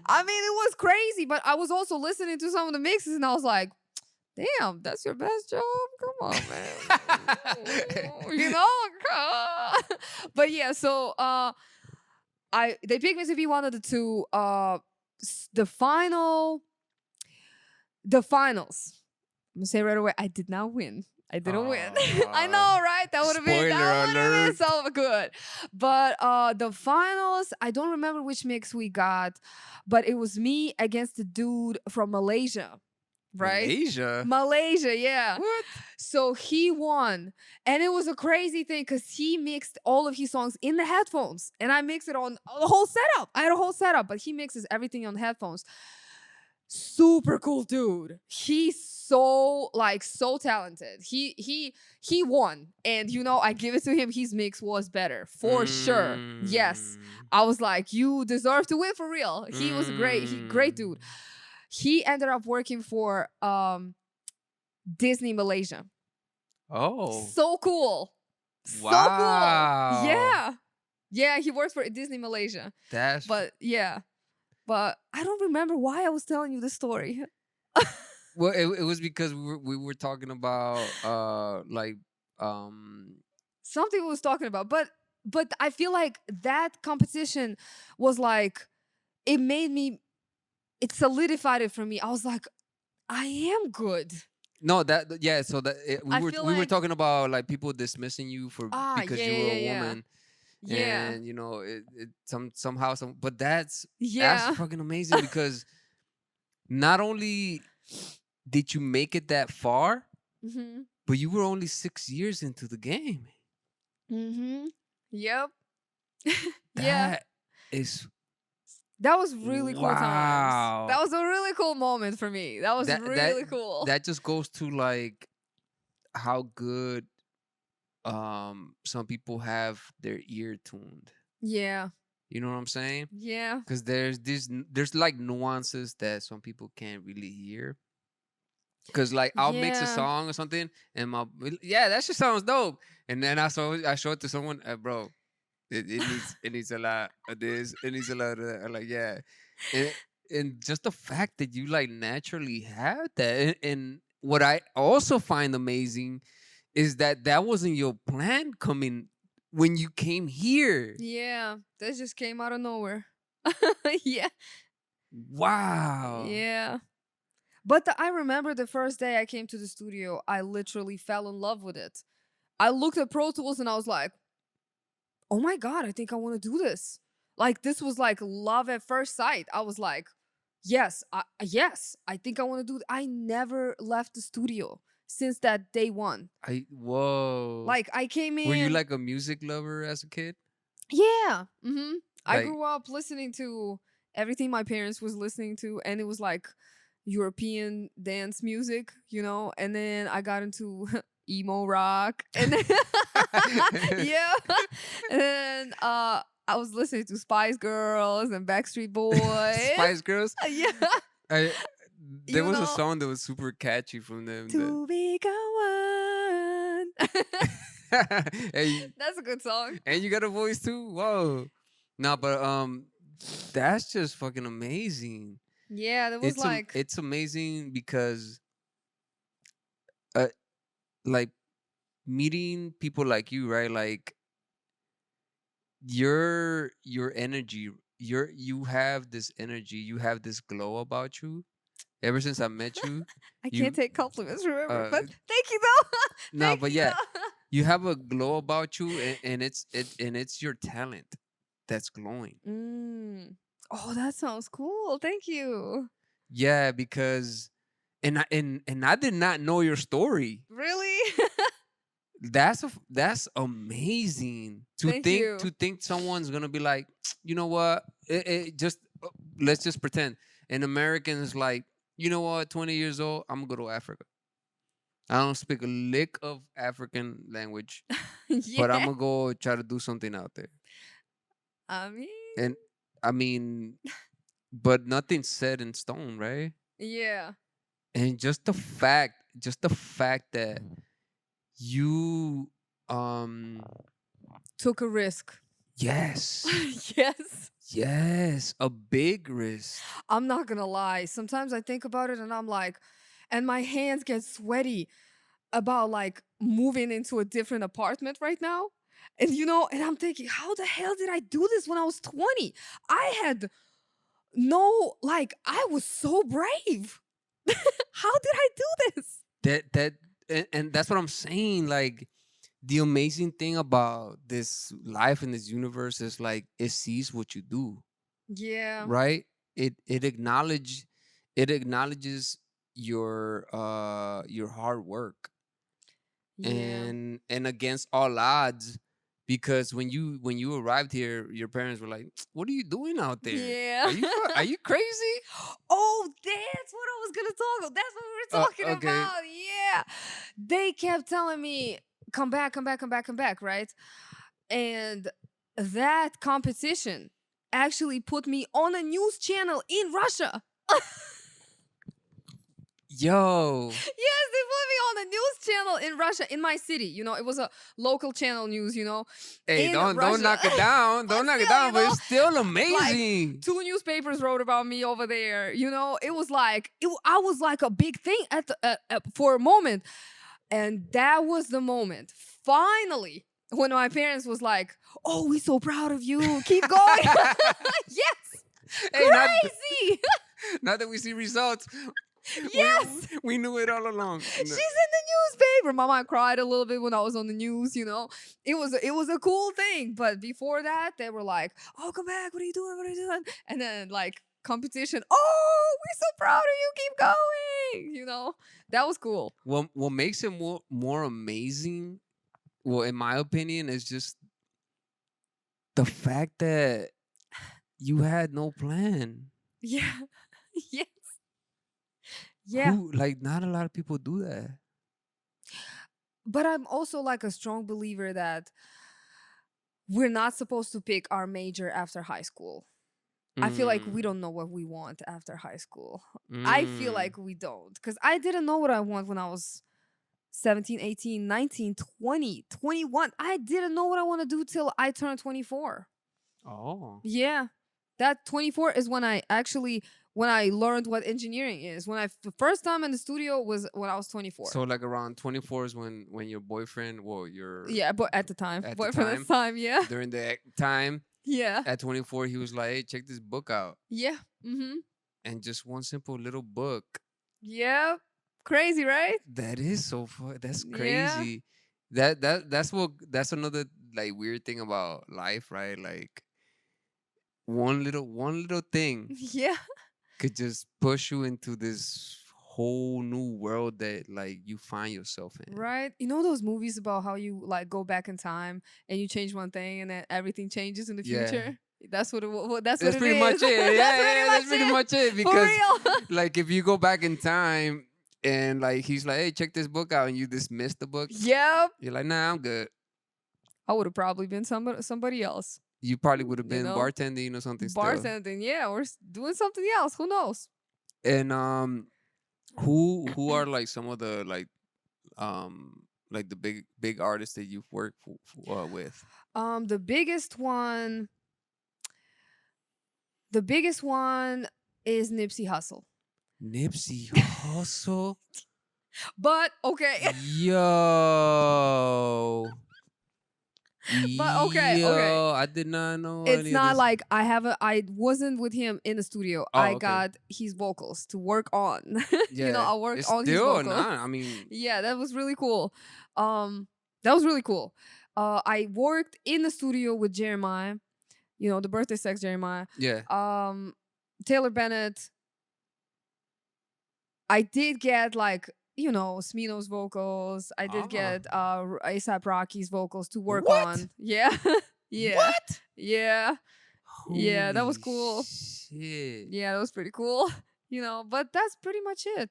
I mean, it was crazy, but I was also listening to some of the mixes and I was like, damn, that's your best job? Come on, man. You know? But yeah, so they picked me to be one of the 2. The finals. I'm gonna say right away, I did not win. I didn't win. I know, right? That would have been so good. But the finals, I don't remember which mix we got, but it was me against the dude from Malaysia. Right? Malaysia, yeah. What? So he won. And it was a crazy thing because he mixed all of his songs in the headphones. And I mixed it on the whole setup. I had a whole setup, but he mixes everything on headphones. Super cool dude. He's so talented. He won. And you know, I give it to him. His mix was better. For sure. Yes. I was like, you deserve to win for real. He was great dude. He ended up working for Disney Malaysia. Oh. So cool. Wow. So cool. Yeah. Yeah, he works for Disney Malaysia. But I don't remember why I was telling you this story. Well, it was because we were talking about something we was talking about. But I feel like that competition was like, it solidified it for me. I was like, I am good. No, so we were talking about like people dismissing you because you were a woman. Yeah. And you know, but that's fucking amazing because not only did you make it that far, but you were only 6 years into the game. Yep. That was really cool times. That was a really cool moment for me. That was really cool. That just goes to like how good some people have their ear tuned. Yeah. You know what I'm saying? Yeah. Because there's like nuances that some people can't really hear. Because like I'll mix a song or something and that shit sounds dope. And then I show it to someone, bro. It needs a lot of this. It needs a lot of that. I'm like, yeah. And just the fact that you like naturally have that. And what I also find amazing is that wasn't your plan coming when you came here. Yeah. That just came out of nowhere. Yeah. Wow. Yeah. But I remember the first day I came to the studio, I literally fell in love with it. I looked at Pro Tools and I was like, oh my God, I think I want to do this. Like, this was like love at first sight. I was like, yes, I think I want to do it. I never left the studio since that day one. Whoa. Like, I came in. Were you like a music lover as a kid? Yeah. I grew up listening to everything my parents was listening to, and it was like European dance music, you know, and then I got into emo rock, and then yeah, and then I was listening to Spice Girls and Backstreet Boys. Spice Girls. Yeah. I, there You was a know, song that was super catchy from them. to become one. Hey, That's a good song. and you got a voice too. Whoa. No, but that's just fucking amazing. Yeah, that was like It's amazing because uh like meeting people like you, right? Like your energy, you have this energy, you have this glow about you. Ever since I met you, I can't you take compliments, remember, uh but thank you though. no, Thank but you yeah, though. you have a glow about you, and it's your talent that's glowing. Mm. Oh, that sounds cool. Thank you. Yeah, because and I did not know your story. Really? That's amazing to Thank you. think someone's gonna be like, you know what, it just let's just pretend an American is like, you know what, 20 years old, I'm gonna go to Africa. I don't speak a lick of African language, but I'm Yeah. gonna go try to do something out there. I mean, And I mean, but nothing's set in stone, right? yeah. And just the fact that you um Took a risk. yes, Yes. yes, a big risk. I'm not gonna lie. Sometimes I think about it and I'm like, and my hands get sweaty about like moving into a different apartment right now. And and I'm thinking, how the hell did I do this when I was 20? I had no, like, I was so brave. How did I do this? And that's what I'm saying. Like the amazing thing about this life in this universe is like it sees what you do, Yeah. right? It acknowledges your hard work, Yeah. and against all odds, because when you arrived here, your parents were like, what are you doing out there? Yeah. Are you crazy? Oh, that's what I was gonna talk about. That's what we were talking Okay. about. Yeah. They kept telling me, come back, come back, come back, come back, right? And that competition actually put me on a news channel in Russia. Yo, Yes, they put me on a news channel in Russia, in my city. It was a local channel news, hey, in don't Russia. knock it down, don't knock it Still, down, but it's still amazing. 2 newspapers wrote about me over there. It was like I was like a big thing for a moment, and that was the moment. Finally, when my parents was like, "Oh, we're so proud of you. Keep going." Yes, Hey, crazy. not that we see results. Yes. We knew it all along. She's in the newspaper. Mama cried a little bit when I was on the news. It was a cool thing. But before that, they were like, "Oh, come back! What are you doing? What are you doing?" And then like competition. "Oh, we're so proud of you. Keep going." That was cool. What makes it more amazing, well, in my opinion, is just the fact that you had no plan. Yeah. Yes. Yeah. Who, like, not a lot of people do that. But I'm also like a strong believer that we're not supposed to pick our major after high school. I feel like we don't know what we want after high school. I feel Mm. like we don't. Because I didn't know what I want when I was 17, 18, 19, 20, 21. I didn't know what I want to do till I turned 24. Oh. Yeah. That 24 is when I learned what engineering is. The first time in the studio was when I was 24. So like around 24 is when your boyfriend, well, your Yeah, but at the time. At the Boyfriend at the time, yeah. during the time Yeah. at 24, he was like, hey, check this book out. Yeah. Mm-hmm. And just one simple little book. Yeah. Crazy, right? That is so fun. That's Yeah. crazy. That's another like weird thing about life, right? Like one little thing Yeah. could just push you into this whole new world that like you find yourself in. Right? You know those movies about how you like go back in time and you change one thing and then everything changes in the Yeah. future? That's what That's it pretty is. much it. Yeah, that's pretty much it. For Because real. like if you go back in time and like he's like, hey, check this book out, and you dismiss the book, Yep. you're like, nah, I'm good. I would have probably been somebody else. You probably would have You been know, bartending or something still. bartending, yeah, or doing something else. Who knows? And who are like some of the like the big artists that you've worked with? The biggest one, is Nipsey Hussle. Nipsey Hussle. But okay, Yo. but okay. I did not know It's any of not this. like I wasn't with him in the studio. Oh, I okay. got his vocals to work on. You know, Yeah, I worked it's on his still vocals. not. I mean, Yeah, that was really cool. That was really cool. I worked in the studio with Jeremiah, you know, the birthday sex Jeremiah. yeah. Taylor Bennett. I did get like, you know, Smino's vocals. I did Ah. get ASAP Rocky's vocals to work What? on. Yeah. Yeah. What? Yeah. Yeah, that was Holy cool. Shit. Yeah, that was pretty cool. You know, but that's pretty much it.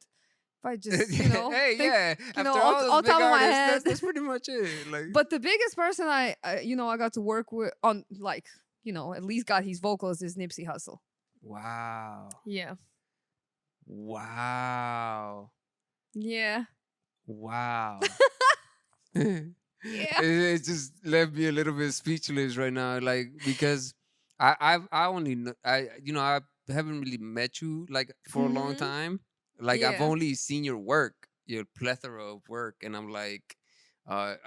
If I just, you know, Hey, think, yeah. you After know, all on those big top of my artists, head. that's pretty much it. Like, But the biggest person I got to work with on, like, you know, at least got his vocals is Nipsey Hussle. wow, Yeah. wow, Yeah. wow. Yeah. It just left me a little bit speechless right now, like because I only know, I haven't really met you like for a long Mhm. time. Like I've Yeah. only seen your work, your plethora of work, and I'm like,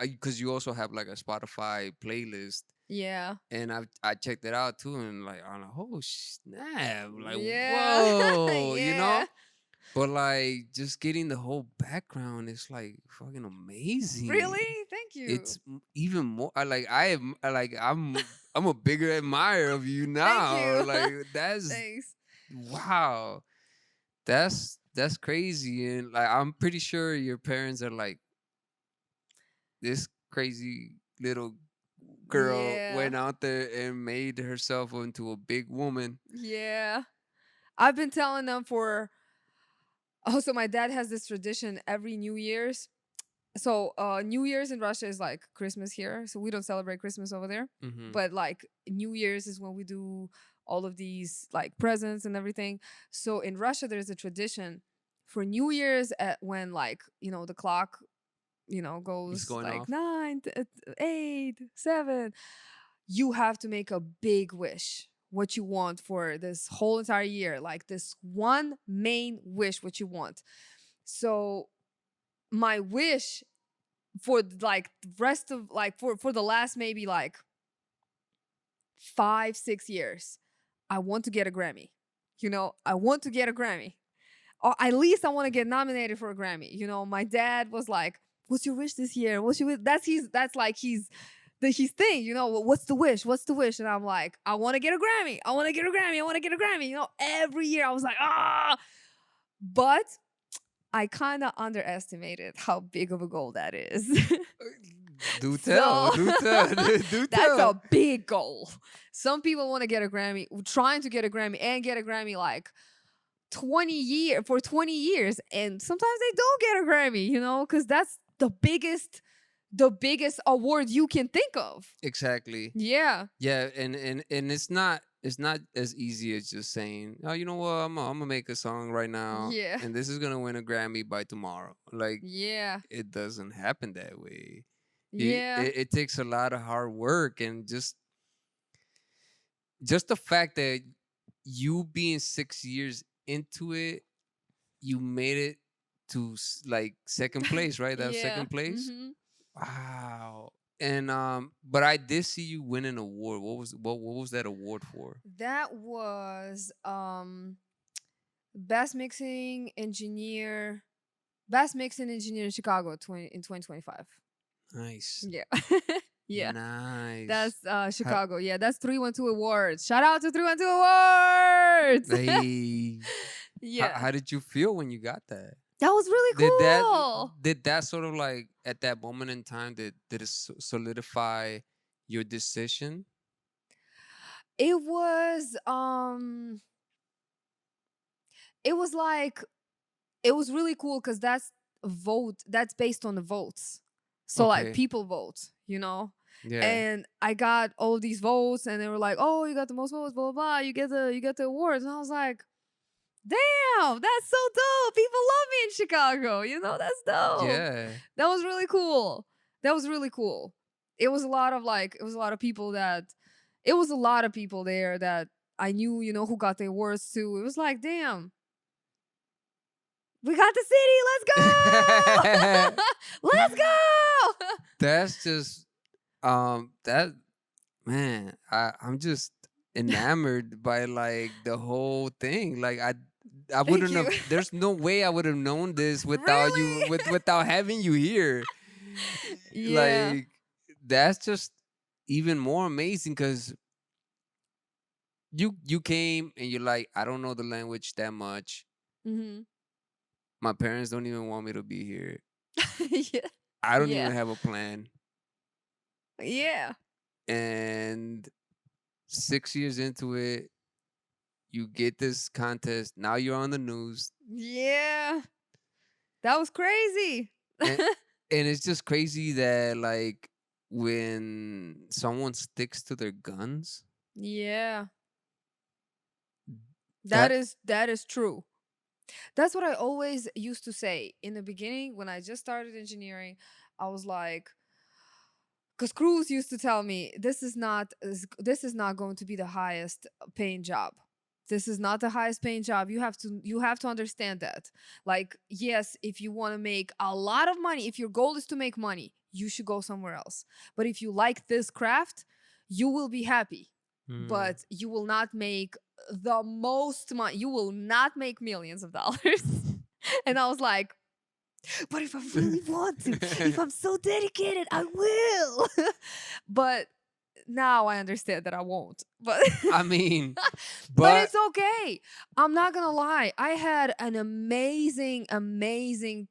because you also have like a Spotify playlist, Yeah. and I checked it out too, and like I'm like, oh snap, like Yeah. whoa, you know. Yeah. But like just getting the whole background is like fucking amazing. Really? Thank you. It's even more. I'm a bigger admirer of you now. you. Like that's Thanks. wow. That's crazy, and like I'm pretty sure your parents are like, this crazy little girl Yeah. went out there and made herself into a big woman. Yeah. I've been telling them for. Oh, so my dad has this tradition every New Year's. So New Year's in Russia is like Christmas here. So we don't celebrate Christmas over there. Mm-hmm. But like New Year's is when we do all of these like presents and everything. So in Russia, there's a tradition for New Year's when like, you know, the clock, you know, goes going like off. 9, 8, 7. You have to make a big wish. What you want for this whole entire year, like this one main wish, what you want. So my wish for like the rest of like for the last maybe like 5-6 years, I want to get a Grammy. You know, I want to get a Grammy, or at least I want to get nominated for a Grammy. You know, my dad was like, "What's your wish this year? What's your wish?" That's like his thing. You know, what's the wish? What's the wish? And I'm like, I want to get a Grammy. I want to get a Grammy. I want to get a Grammy. You know, every year I was like, ah, but I kind of underestimated how big of a goal that is. Do tell, So- do tell, do That's tell. a big goal. Some people want to get a Grammy, trying to get a Grammy and get a Grammy like 20 years, and sometimes they don't get a Grammy, you know, because that's the biggest award you can think of. Exactly. Yeah. Yeah, and it's not as easy as just saying, oh, you know what, I'm gonna make a song right now, Yeah. and this is gonna win a Grammy by tomorrow. Like Yeah. it doesn't happen that way. Yeah. It takes a lot of hard work, and just the fact that you being 6 years into it, you made it to like second place, right? That was Yeah. second place. Mhm. Wow. And but I did see you win an award. What was that award for? That was best mixing engineer in Chicago in 2025. Nice. Yeah. Yeah. Nice. That's Chicago. Yeah, that's 312 Awards. Shout out to 312 Awards. Hey. Yeah. How did you feel when you got that? That was really cool. Did that sort of like at that moment in time did it solidify your decision? It was like it was really cool because that's based on the votes. So Okay. like people vote, you know? Yeah. And I got all these votes, and they were like, "Oh, you got the most votes, blah blah blah. You get the awards." And I was like, "Damn, that's so dope! People love me in Chicago. You know, that's dope. Yeah. That was really cool. That was really cool. It was a lot of like, it was a lot of people that, it was a lot of people there that I knew, you know, who got the awards too. It was like, damn, we got the city. Let's go. Let's go. That's just that man, I'm just enamored by like the whole thing. Like I Thank wouldn't have you. there's no way I would have known this without you Really? without having you here. Yeah. Like that's just even more amazing because you came and you're like, I don't know the language that much. Mm-hmm. My parents don't even want me to be here. Yeah. I don't Yeah. even have a plan. Yeah. And 6 years into it, you get this contest. Now you're on the news. Yeah. That was crazy. And, and it's just crazy that like when someone sticks to their guns, Yeah. that That is true. That's what I always used to say in the beginning when I just started engineering. I was like, because Cruz used to tell me this is not going to be the highest paying job. This is not the highest paying job. You have to understand that. Like, yes, if you want to make a lot of money, if your goal is to make money, you should go somewhere else. But if you like this craft, you will be happy. mm, But you will not make the most money. You will not make millions of dollars. And I was like, but if I really want to, if I'm so dedicated, I will. But now I understand that I won't. But I mean, but but it's okay. I'm not gonna lie. I had an amazing, amazing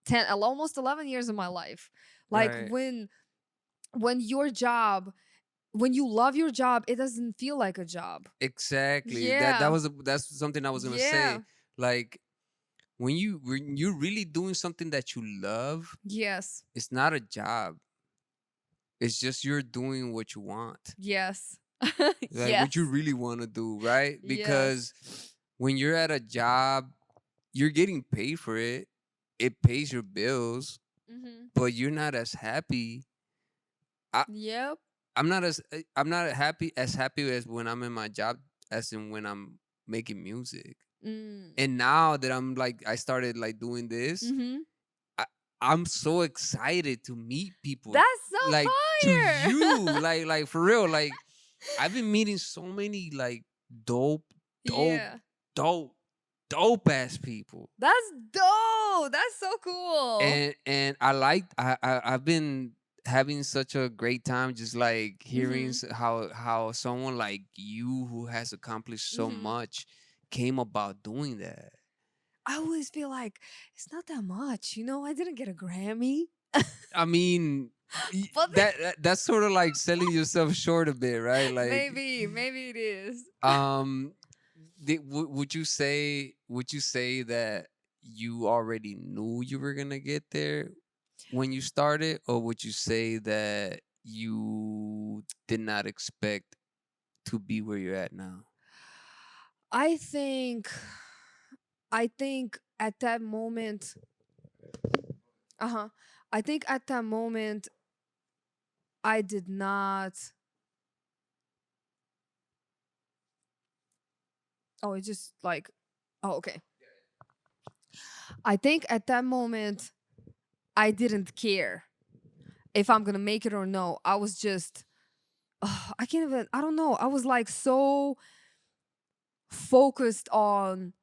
10, almost 11 years of my life. Like right, when your job, when you love your job, it doesn't feel like a job. exactly. Yeah. That's something I was gonna Yeah. say. Like when you're really doing something that you love, Yes. it's not a job. It's just you're doing what you want. Yes. Like what you Yes. really want to do, right? Yes. Because when you're at a job, you're getting paid for it. It pays your bills, Mm-hmm. but you're not as happy. I, Yep. I'm not happy as when I'm in my job as in when I'm making music. Mm. And now that I'm like I started like doing this, Mm-hmm. I, I'm so excited to meet people That's so like to fire. you like for real like I've been meeting so many like dope dope Yeah. dope dope ass people. That's dope. That's so cool. And I like I've been having such a great time just like hearing Mm-hmm. how someone like you who has accomplished so Mm-hmm. much came about doing that. I always feel like it's not that much. You know, I didn't get a Grammy. I mean But that's sort of like selling yourself short a bit, right? Like maybe it is. um would you say that you already knew you were gonna get there when you started, or would you say that you did not expect to be where you're at now? I think at that moment, uh-huh. I think at that moment I did not. Oh, it's just like, oh, okay. I think at that moment I didn't care if I'm gonna make it or no. I was just, I can't even. I don't know. I was like so focused on.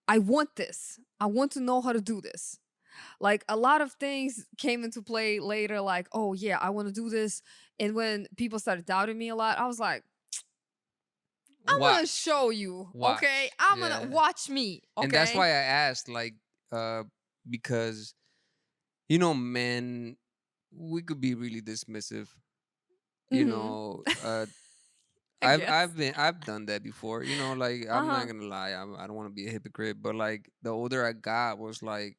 I want this. I want to know how to do this. Like a lot of things came into play later. Like, oh yeah, I want to do this. And when people started doubting me a lot, I was like, I'm gonna Watch. show you, okay? Watch. I'm Yeah. gonna watch me, And that's okay? why I asked, like, because you know, men, we could be really dismissive. You Mm-hmm. know, I guess. I've done that before. You know, like Uh I'm huh. not gonna lie, I don't want to be a hypocrite, but like the older I got, was like,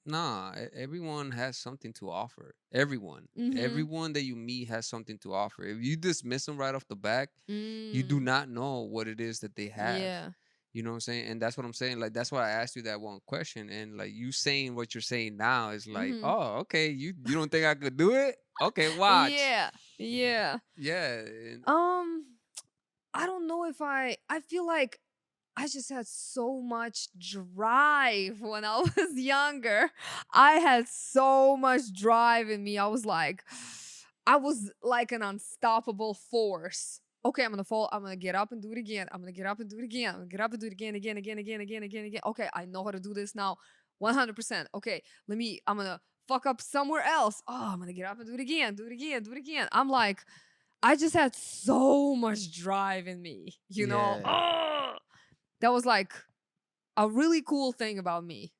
Nah, everyone has something to offer. Everyone. Mm-hmm. Everyone that you meet has something to offer. If you dismiss them right off the back, you do Mm. not know what it is that they have. Yeah. You know what I'm saying? And that's what I'm saying. Like, that's why I asked you that one question. And like, you saying what you're saying now is like, Mm-hmm. oh, okay, you don't think I could do it? Okay, watch. Yeah. Yeah. Yeah. And Um, I don't know if I feel like I just had so much drive when I was younger. I had so much drive in me. I was like an unstoppable force. Okay, I'm gonna fall. I'm gonna get up and do it again. I'm gonna get up and do it again. I'm gonna get up and do it again, again, again, again, again, again, again. Okay, I know how to do this now. 100%. Okay, I'm gonna fuck up somewhere else. Oh, I'm gonna get up and do it again, do it again, do it again. I'm like, I just had so much drive in me, you know? yeah. Oh, that was like a really cool thing about me.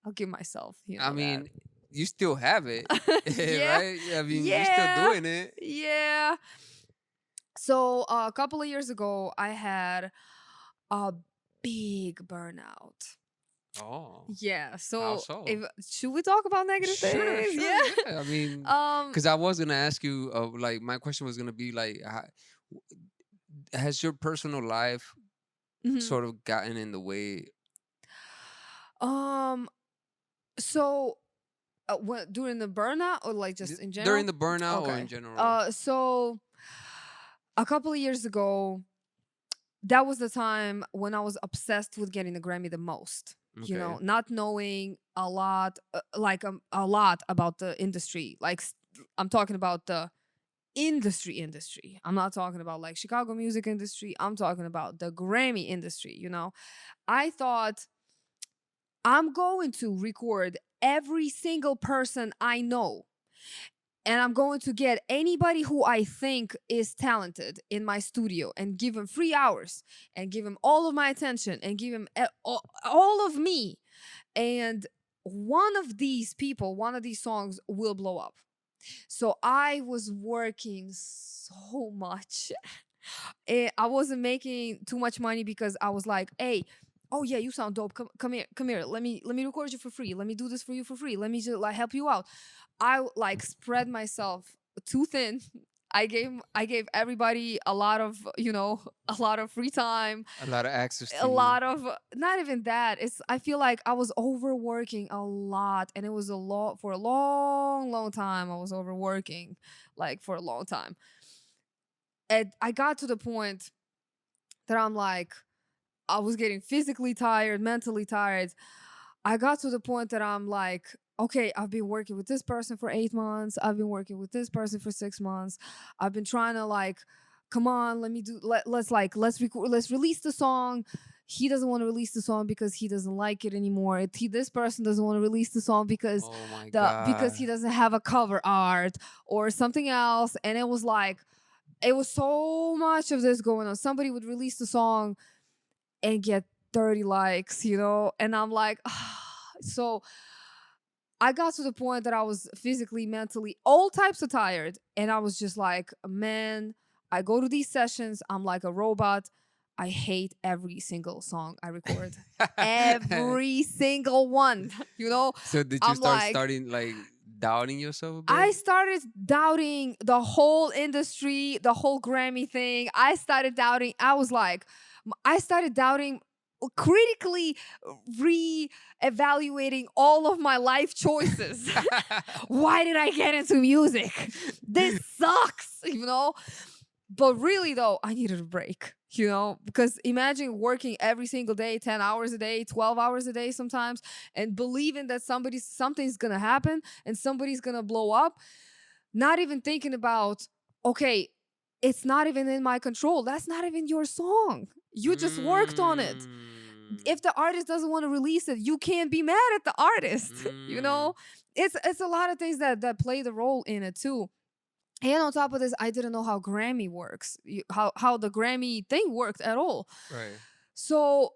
I'll give myself, I that. mean, you still have it, Yeah. right? I mean, you're still Yeah. doing it. Yeah. So a couple of years ago, I had a big burnout. Oh, Yeah. how So so? should we talk about negative Sure, things? sure, Yeah. yeah. I mean, Um. because I was gonna ask you, like, my question was gonna be like, has your personal life Mhm. sort of gotten in the way? Um. So what, during the burnout or like just in During general? the burnout or in Okay. general? So a couple of years ago, that was the time when I was obsessed with getting the Grammy the most. Okay. Not knowing a lot about the industry. I'm talking about the industry. I'm not talking about like Chicago music industry. I'm talking about the Grammy industry. I thought I'm going to record every single person I know, and I'm going to get anybody who I think is talented in my studio and give him 3 hours and give him all of my attention and give him all of me. And one of these people, one of these songs will blow up. So I was working so much. I wasn't making too much money because I was like, hey, oh yeah, you sound dope. Come here, come here. Let me record you for free. Let me do this for you for free. Let me just like help you out. I like spread myself too thin. I gave everybody a lot of a lot of free time, A lot of access to a you. lot of not even that. I feel like I was overworking a lot, and it was a lot for a long, long time. I was overworking like for a long time, and I got to the point that I'm like, I was getting physically tired, mentally tired. I got to the point that I'm like, okay, I've been working with this person for 8 months. I've been working with this person for 6 months. I've been trying to like, come on, let's release the song. He doesn't want to release the song because he doesn't like it anymore. This person doesn't want to release the song because Oh my because he God. doesn't have a cover art or something else. And it was like, it was so much of this going on. Somebody would release the song and get 30 likes, and I'm like, so I got to the point that I was physically, mentally, all types of tired. And I was just like, man, I go to these sessions, I'm like a robot. I hate every single song I record. Every single one, So did you I'm like, starting like doubting yourself a I bit? started doubting the whole industry, the whole Grammy thing. I started doubting. I started doubting, critically re-evaluating all of my life choices. Why did I get into music? This sucks. But really, though, I needed a break, because imagine working every single day, 10 hours a day, 12 hours a day sometimes, and believing that something's going to happen and somebody's going to blow up, not even thinking about, okay, it's not even in my control. That's not even your song. You just worked on it. If the artist doesn't want to release it, you can't be mad at the artist. Mm. It's a lot of things that play the role in it too. And on top of this, I didn't know how Grammy works, how the Grammy thing worked at all. Right. So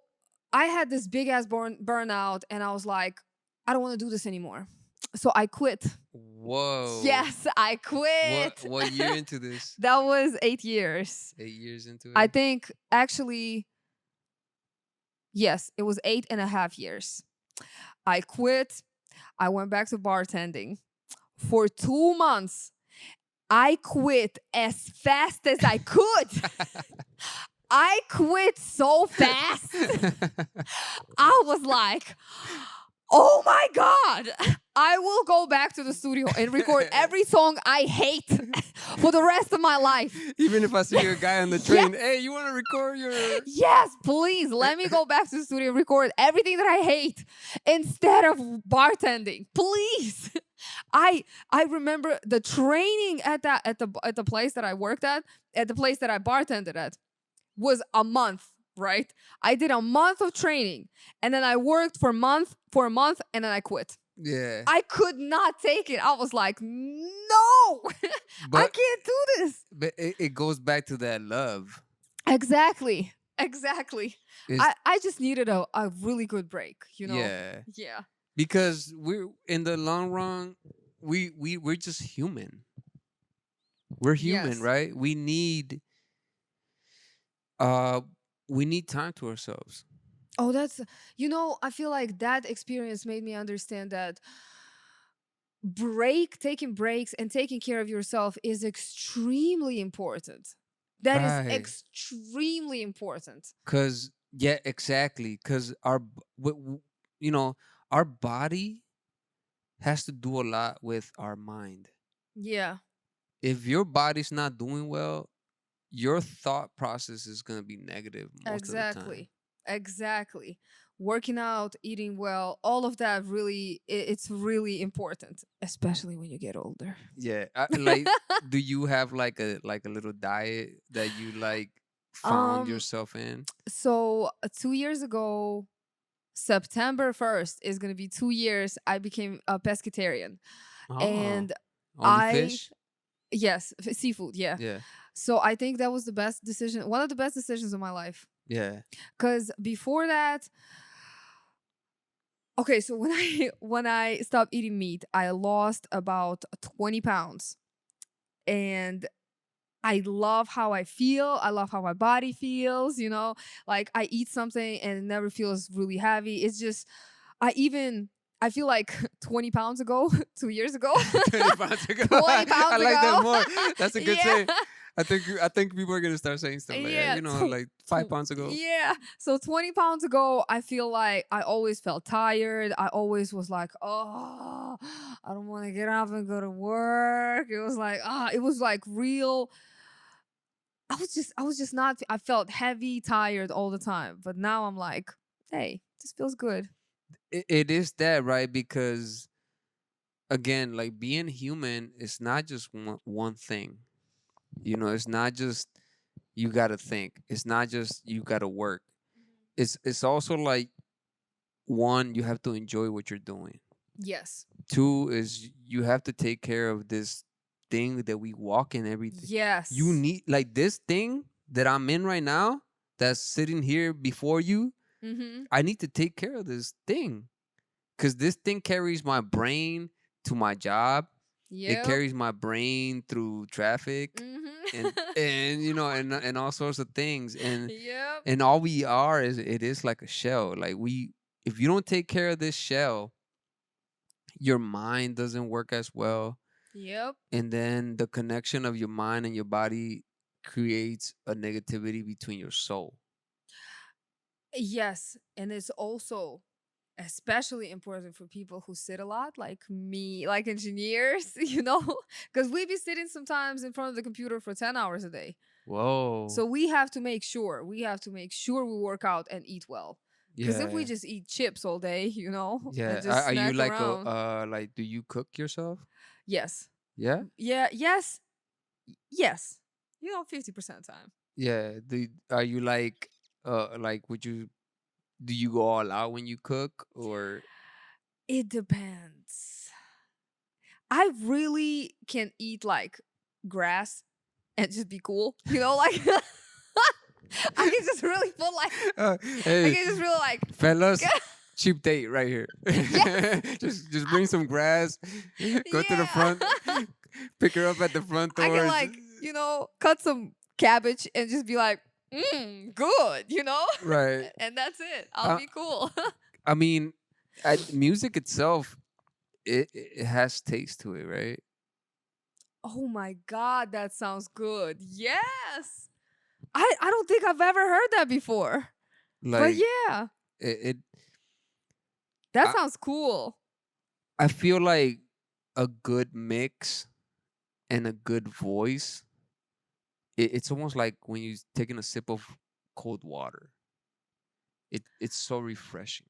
I had this big ass burnout, and I was like, I don't want to do this anymore. So I quit. Whoa. Yes, I quit. What year into this? That was 8 years. 8 years into it? I think actually, yes, it was 8.5 years. I quit. I went back to bartending for 2 months. I quit as fast as I could. I quit so fast. I was like, oh my God, I will go back to the studio and record every song I hate for the rest of my life. Even if I see a guy on the train, hey, you want to record your... Yes, please, let me go back to the studio and record everything that I hate instead of bartending. Please. I remember the training at the place that I worked at the place that I bartended at was a month, right? I did a month of training and then I worked for a month and then I quit. Yeah. I could not take it. I was like, no, I can't do this. But it goes back to that love. Exactly. I just needed a really good break, you know? Yeah. Because we're in the long run, we're just human. We're human, Yes. right? We need time to ourselves. Oh, that's, I feel like that experience made me understand that taking breaks and taking care of yourself is extremely important. That is Right. extremely important. Cause yeah, exactly. Cause our body has to do a lot with our mind. Yeah, If your body's not doing well, your thought process is gonna be negative most of the time. exactly. Working out, eating well, all of that really, it's really important, especially when you get older. Yeah, like, do you have like a little diet that you like found Um, yourself in? so 2 years ago, September 1st is gonna be 2 years. I became a pescatarian, Oh, and only I fish? yes, seafood. Yeah. Yeah, So I think that was the best decision, one of the best decisions of my life. yeah. Cause before that, okay, so when I stopped eating meat, I lost about 20 pounds, and I love how I feel. I love how my body feels. Like I eat something and it never feels really heavy. It's just I feel like 20 pounds ago, 2 years ago. 20 pounds ago. 20 pounds I like that ago. more. That's a good Yeah. saying. I think people are gonna start saying stuff like Yeah, that. Like 5 pounds ago. Yeah. So 20 pounds ago, I feel like I always felt tired. I always was like, oh, I don't want to get up and go to work. It was like real. I was just not, I felt heavy, tired all the time. But now I'm like, hey, this feels good. It is that, right? Because again, like being human is not just one thing. It's not just you gotta think. It's not just you gotta work. It's also like, one, you have to enjoy what you're doing. Yes. Two is you have to take care of this thing that we walk in every day. Yes. You need, like, this thing that I'm in right now that's sitting here before you. Mm-hmm. I need to take care of this thing because this thing carries my brain to my job. Yeah. It carries my brain through traffic. Mm-hmm. and all sorts of things. And Yep. and all we are is like a shell. Like, if you don't take care of this shell, your mind doesn't work as well. Yep. And then the connection of your mind and your body creates a negativity between your soul. Yes. And it's also especially important for people who sit a lot, like me, like engineers, because we be sitting sometimes in front of the computer for 10 hours a day. Whoa. So we have to make sure we work out and eat well. Because if we just eat chips all day, Yeah. and just Are you snack like around. like, do you cook yourself? Yes. Yeah. Yeah. Yes. 50% of the time. Yeah. Are you like do you go all out when you cook, or? It depends. I really can eat like grass and just be cool. Like I can just really put like I Hey, can just really like fellas, cheap date right here. Yes. just bring some grass, go to the Yeah. front, pick her up at the front door. I can like, cut some cabbage and just be like, good, Right. And that's it. I'll be cool. I mean, music itself it has taste to it, right? Oh my God, that sounds good. Yes. I don't think I've ever heard that before. But Like yeah, it that I, sounds cool. I feel like a good mix and a good voice, it's almost like when you're taking a sip of cold water. It's so refreshing.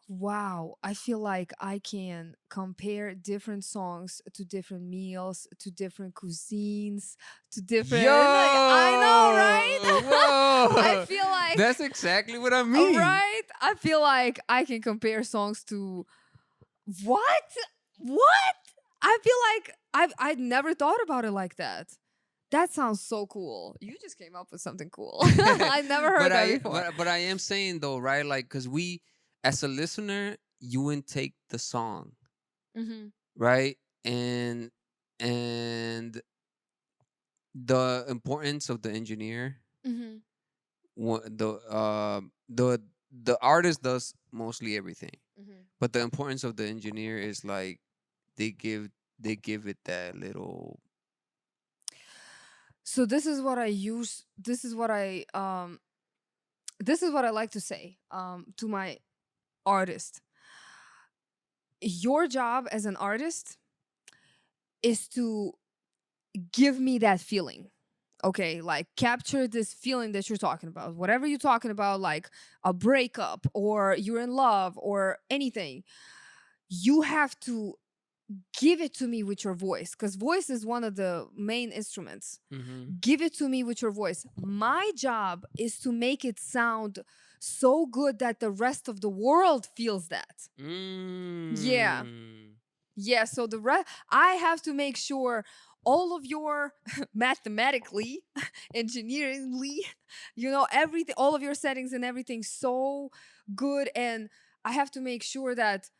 Wow, I feel like I can compare different songs to different meals, to different cuisines, to different. I know, right? Yo, I whoa, feel like, that's exactly what I mean. right? I feel like I can compare songs to what? What? I feel like I'd never thought about it like that. That sounds so cool. You just came up with something cool. I never heard that before. But I am saying though, right? Like, cause we, as a listener, you intake the song, Hmm. right? And and the importance of the engineer, Hmm. the artist does mostly everything, Hmm. but the importance of the engineer is like they give they give it that little. So this is what I use. This is what I like to say to my artist. Your job as an artist is to give me that feeling. Okay, like capture this feeling that you're talking about. Whatever you're talking about, like a breakup or you're in love or anything, you have to give it to me with your voice because voice is one of the main instruments. Mm-hmm. Give it to me with your voice. My job is to make it sound so good that the rest of the world feels that. Yeah. Mm. Yeah. So the rest, I have to make sure all of your mathematically, engineeringly, everything, all of your settings and everything so good. And I have to make sure that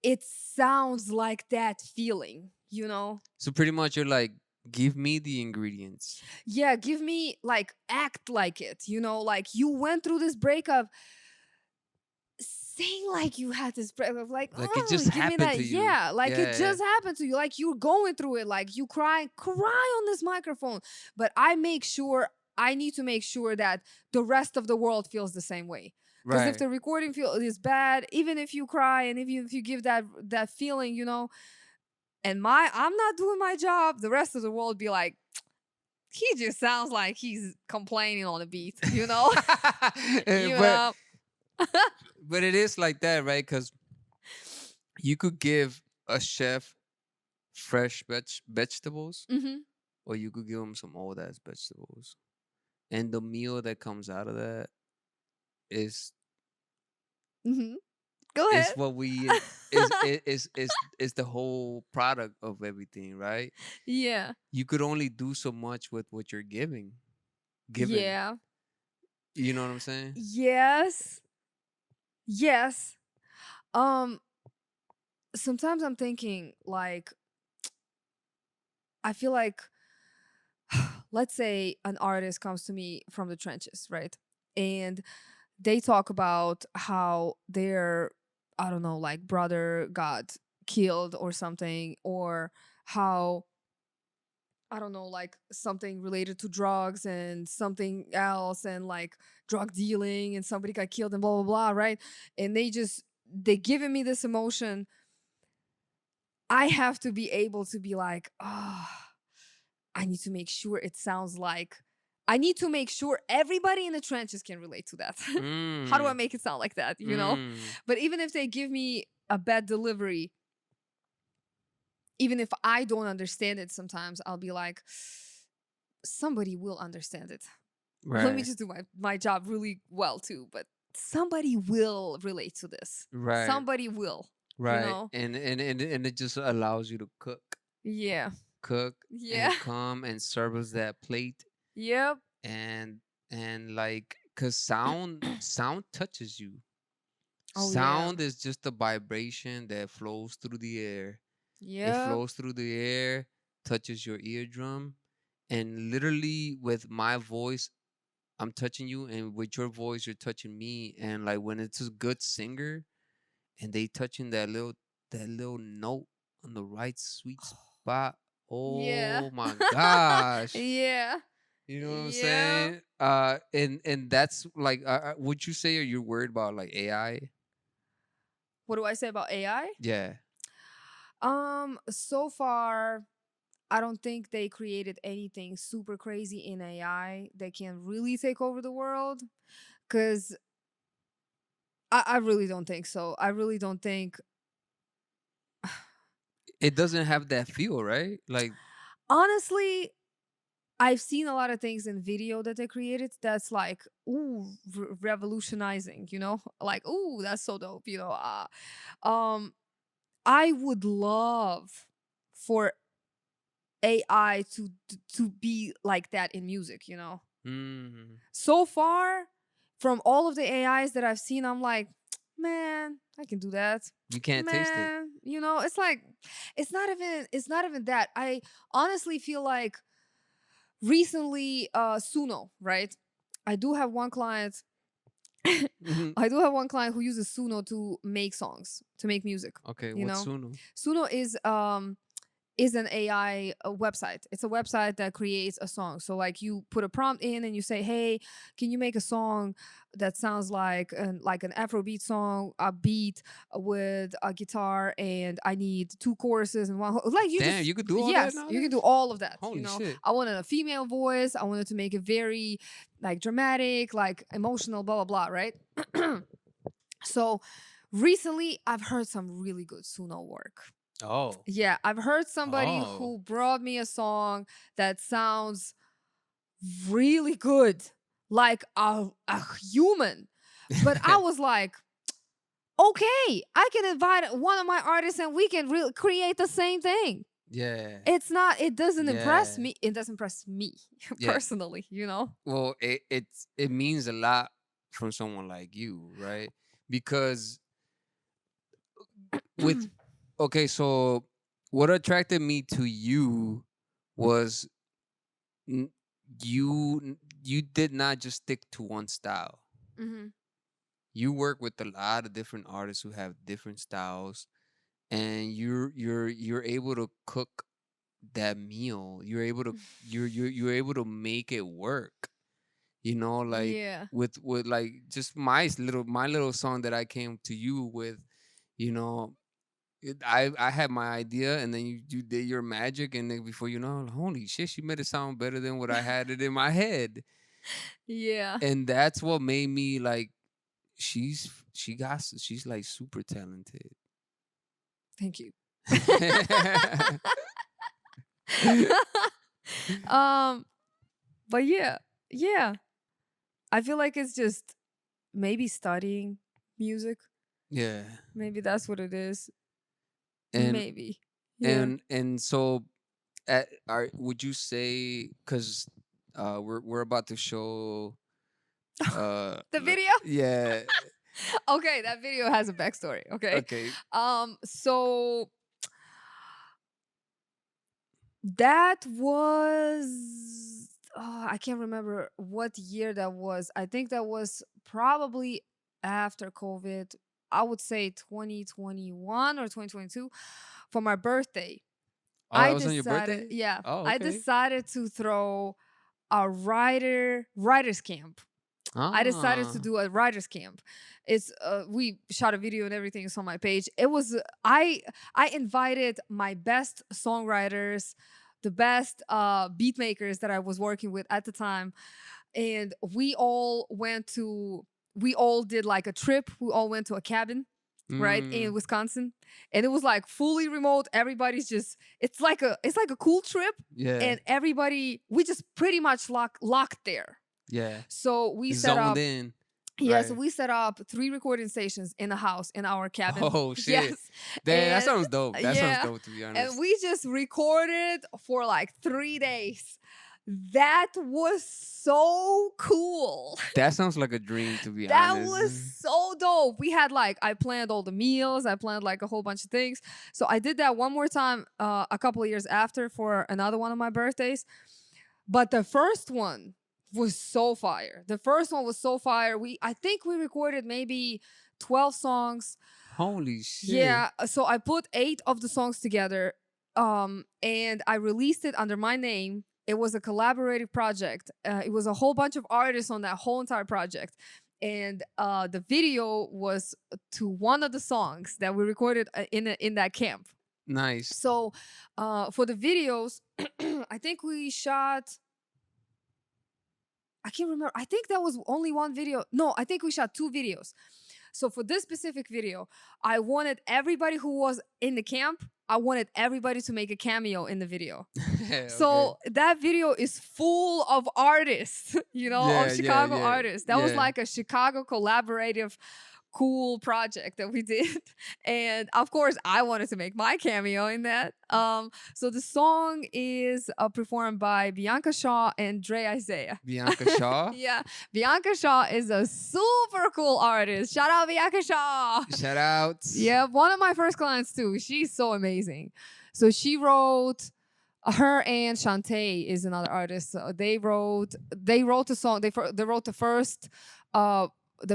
it sounds like that feeling. So pretty much, you're like, give me the ingredients. Yeah, give me like act like it, like you went through this breakup, sing like you had this breakup, like, Like it oh, just give me happened that. to you. Yeah, like it Yeah, yeah. just happened to you, like you're going through it, like you cry on this microphone. But I need to make sure that the rest of the world feels the same way. Because if Right. the recording feel is bad, even if you cry and if you give that feeling, and I'm not doing my job, the rest of the world be like, he just sounds like he's complaining on the beat, you but know. but it is like that, right? Because you could give a chef fresh vegetables, Hmm. or you could give him some old ass vegetables, and the meal that comes out of that is Hmm. Go is ahead. what we is the whole product of everything, right? Yeah. You could only do so much with what you're given. Yeah. You know what I'm saying? Yes. Yes. Um Sometimes I'm thinking like I feel like let's say an artist comes to me from the trenches, right? And they talk about how their, I don't know, like brother got killed or something, or how, I don't know, like something related to drugs and something else and like drug dealing and somebody got killed and blah blah blah, right? And they giving me this emotion. I have to be able to be like, I need to make sure it sounds like, I need to make sure everybody in the trenches can relate to that. How do I Mm, make it sound like that, mm. But even if they give me a bad delivery, even if I don't understand it, sometimes I'll be like, somebody will understand it. Let me Right, just do my job really well too, but somebody will relate to this. right, Somebody will, you right. know? And it just allows you to Yeah. cook, Yeah. and come and serve us that plate, Yep. and like, cause sound touches you. Oh yeah. Sound is just a vibration that flows through the air. It Yep. flows through the air, touches your eardrum, and literally with my voice, I'm touching you, and with your voice, you're touching me. And like when it's a good singer, and they touching that little note on the right sweet spot. Yeah. Oh my gosh. Yeah. You know what I'm Yeah. saying? And that's like, would you say you're worried about like AI? What do I say about AI? Yeah. So far, I don't think they created anything super crazy in AI that can really take over the world. Cause I really don't think so. I really don't think. It doesn't have that feel, right? Like, Honestly, I've seen a lot of things in video that they created that's like, ooh, revolutionizing, Like, ooh, that's so dope, Um, I would love for AI to be like that in music. mm, So far, from all of the AIs that I've seen, I'm like, man, I can do that. you can't taste it. Man, it's like it's not even that. I honestly feel like recently Suno, right? I do have one client Mhm. I do have one client who uses Suno to make songs, to make music. Okay, You what's know, Suno? Suno is an AI website. It's a website that creates a song. So like you put a prompt in and you say, "Hey, can you make a song that sounds like an Afrobeat song, a beat with a guitar, and I need two choruses and one like you Damn, just you could do all that yes, you can do nowadays? all of that. Holy shit. I wanted a female voice. I wanted to make it very like dramatic, like emotional, blah blah blah, right? So recently, I've heard some really good Suno work. Oh. Yeah, I've heard somebody Oh. who brought me a song that sounds really good, like a human. But I was like, okay, I can invite one of my artists and we can create the same thing. Yeah. It doesn't impress Yeah. me. It doesn't impress me Yeah. personally. Well, it means a lot from someone like you, right? Because with okay, so what attracted me to you was n- you did not just stick to one style. Hmm. You work with a lot of different artists who have different styles, and you're able to cook that meal. You're able to make it work. Like Yeah. with like just my little song that I came to you with. You know, I had my idea, and then you did your magic, and then before you know, holy shit, she made it sound better than what I had it in my head, Yeah. and that's what made me like. She's like super talented. Thank you. um, but yeah. I feel like it's just maybe studying music. Yeah, Maybe that's what it is. and Maybe. Yeah. and so, would you say because we're about to show The like, video? yeah, Okay, that video has a backstory. Okay. okay, So that was I can't remember what year that was. I think that was probably after COVID. I would say 2021 or 2022 for my birthday. oh, that I was on your decided, birthday. yeah, Oh, I okay. decided to throw a writers camp. I decided to Ah, do a writers camp. It's we shot a video and everything is on my page. It was I invited my best songwriters, the best beat makers that I was working with at the time, and we all did like a trip. We all went to a cabin, right, in mm, Wisconsin, and it was like fully remote. Everybody's just it's like a cool trip, yeah, and everybody we just pretty much locked there. yeah, So we set zoned up in, yeah, so right? we set up 3 recording stations in the house in our cabin. Oh shit, Yes. damn, that And sounds dope. That sounds yeah, dope, to be and honest. we just recorded for like 3 days. That was so cool. That sounds like a dream, to be That honest. was so dope. We had like I planned all the meals, I planned like a whole bunch of things. So I did that one more time a couple of years after for another one of my birthdays. But the first one, was so fire. The first one was so fire. I think we recorded maybe 12 songs. Holy shit. Yeah, so I put 8 of the songs together, and I released it under my name. It was a collaborative project. It was a whole bunch of artists on that whole entire project. And the video was to one of the songs that we recorded in that camp. Nice. So for the videos, I think we shot, I can't remember. I think that was only one video. No, I think we shot 2 videos. So for this specific video, I wanted everybody who was in the camp, I wanted everybody to make a cameo in the video. Okay. So that video is full of artists, Yeah, of Chicago yeah, artists. That was yeah. like a Chicago collaborative cool project that we did. And of course, I wanted to make my cameo in that. So the song is performed by Bianca Shaw and Dre Isaiah. Bianca Shaw. Yeah, Bianca Shaw is a super cool artist. Shout out Bianca Shaw. Shout out. Yeah, one of my first clients too. She's so amazing. So she wrote, her and Shantae is another artist. So they wrote a song. They wrote the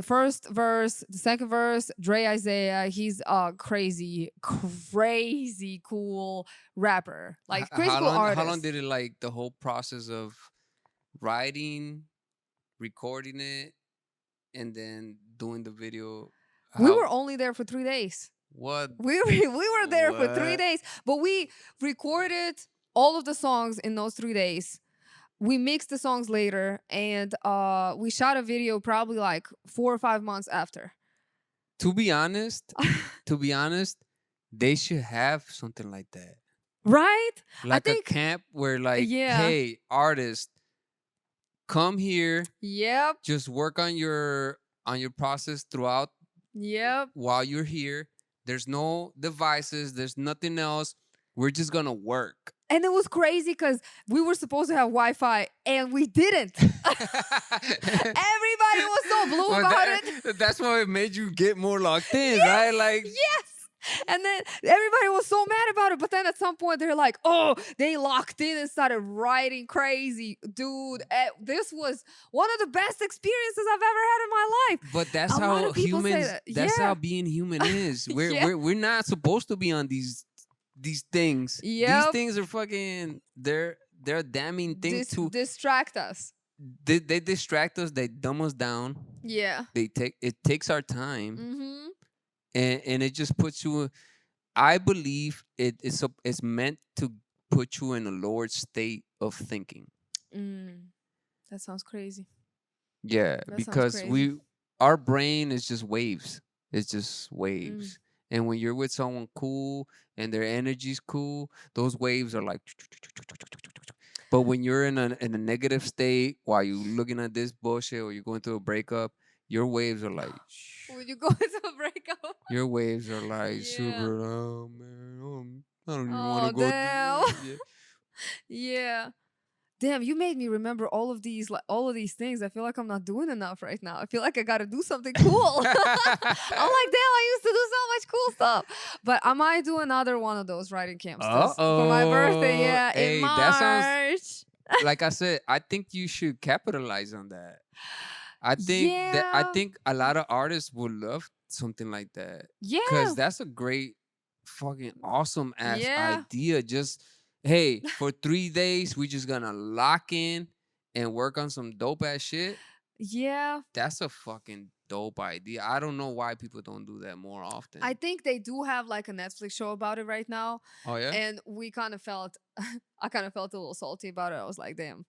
first verse, the second verse. Dre Isaiah, he's a crazy cool rapper, like crazy cool artist. How long did it, like, the whole process of writing, recording it, and then doing the video? We were only there for 3 days. What? We were there for 3 days, but we recorded all of the songs in those 3 days. We mixed the songs later, and we shot a video probably like 4 or 5 months after. To be honest, they should have something like that. Right? Like a camp where, like, hey, artist, come here. Yep. Just work on your process throughout. Yep. While you're here, there's no devices. There's nothing else. We're just gonna work. And it was crazy because we were supposed to have Wi-Fi and we didn't. Everybody was so blue about it. That's why it made you get more locked in, right? Like, yes. And then everybody was so mad about it. But then at some point they're like, oh, they locked in and started writing crazy. Dude, this was one of the best experiences I've ever had in my life. But that's how humans, that's how being human is. We're not supposed to be on these things. These things are fucking, they're a damning thing to distract us. They distract us. They dumb us down. Yeah. It takes our time. Mm-hmm. And it just puts you. I believe it's meant to put you in a lowered state of thinking. That sounds crazy. Yeah, because our brain is just waves. It's just waves. And when you're with someone cool and their energy's cool, those waves are like. But when you're in a negative state while you're looking at this bullshit or you're going through a breakup, your waves are like. When you go into a breakup. Your waves are like super. Oh man, I don't even want to go through it. Yeah. Damn, you made me remember all of these things. I feel like I'm not doing enough right now. I feel like I got to do something cool. I'm like, damn, I used to do so much cool stuff. But I might do another one of those writing camps for my birthday. Yeah, in March. That sounds, like I said, I think you should capitalize on that. I think a lot of artists would love something like that. Yeah. Because that's a great fucking awesome ass idea. Just, hey, for 3 days, we just gonna lock in and work on some dope ass shit. Yeah. That's a fucking dope idea. I don't know why people don't do that more often. I think they do have like a Netflix show about it right now. Oh yeah? And I kind of felt a little salty about it. I was like, damn.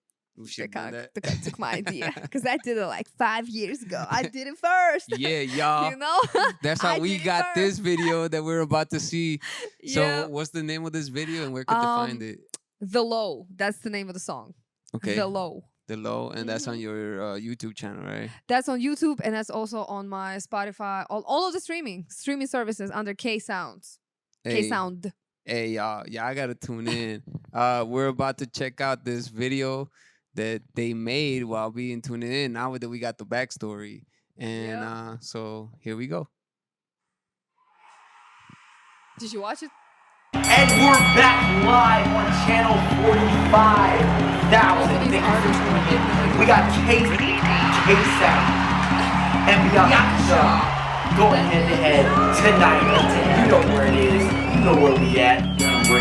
They kind of took my idea because I did it like 5 years ago. I did it first. Yeah, y'all. You know? That's how we got this video that we're about to see. So what's the name of this video and where could they find it? The Low. That's the name of the song. Okay. The Low. The Low. And that's on your YouTube channel, right? That's on YouTube and that's also on my Spotify. All of the streaming services under KSOUND. KSOUND. Hey, y'all gotta tune in. We're about to check out this video that they made while being tuning in. Now that we got the backstory. And so here we go. Did you watch it? And We're back live on channel 45,000. Thank you for tuning in. We got KSOUND and Bianca going head to head tonight. You know where it is. You know where we at. We're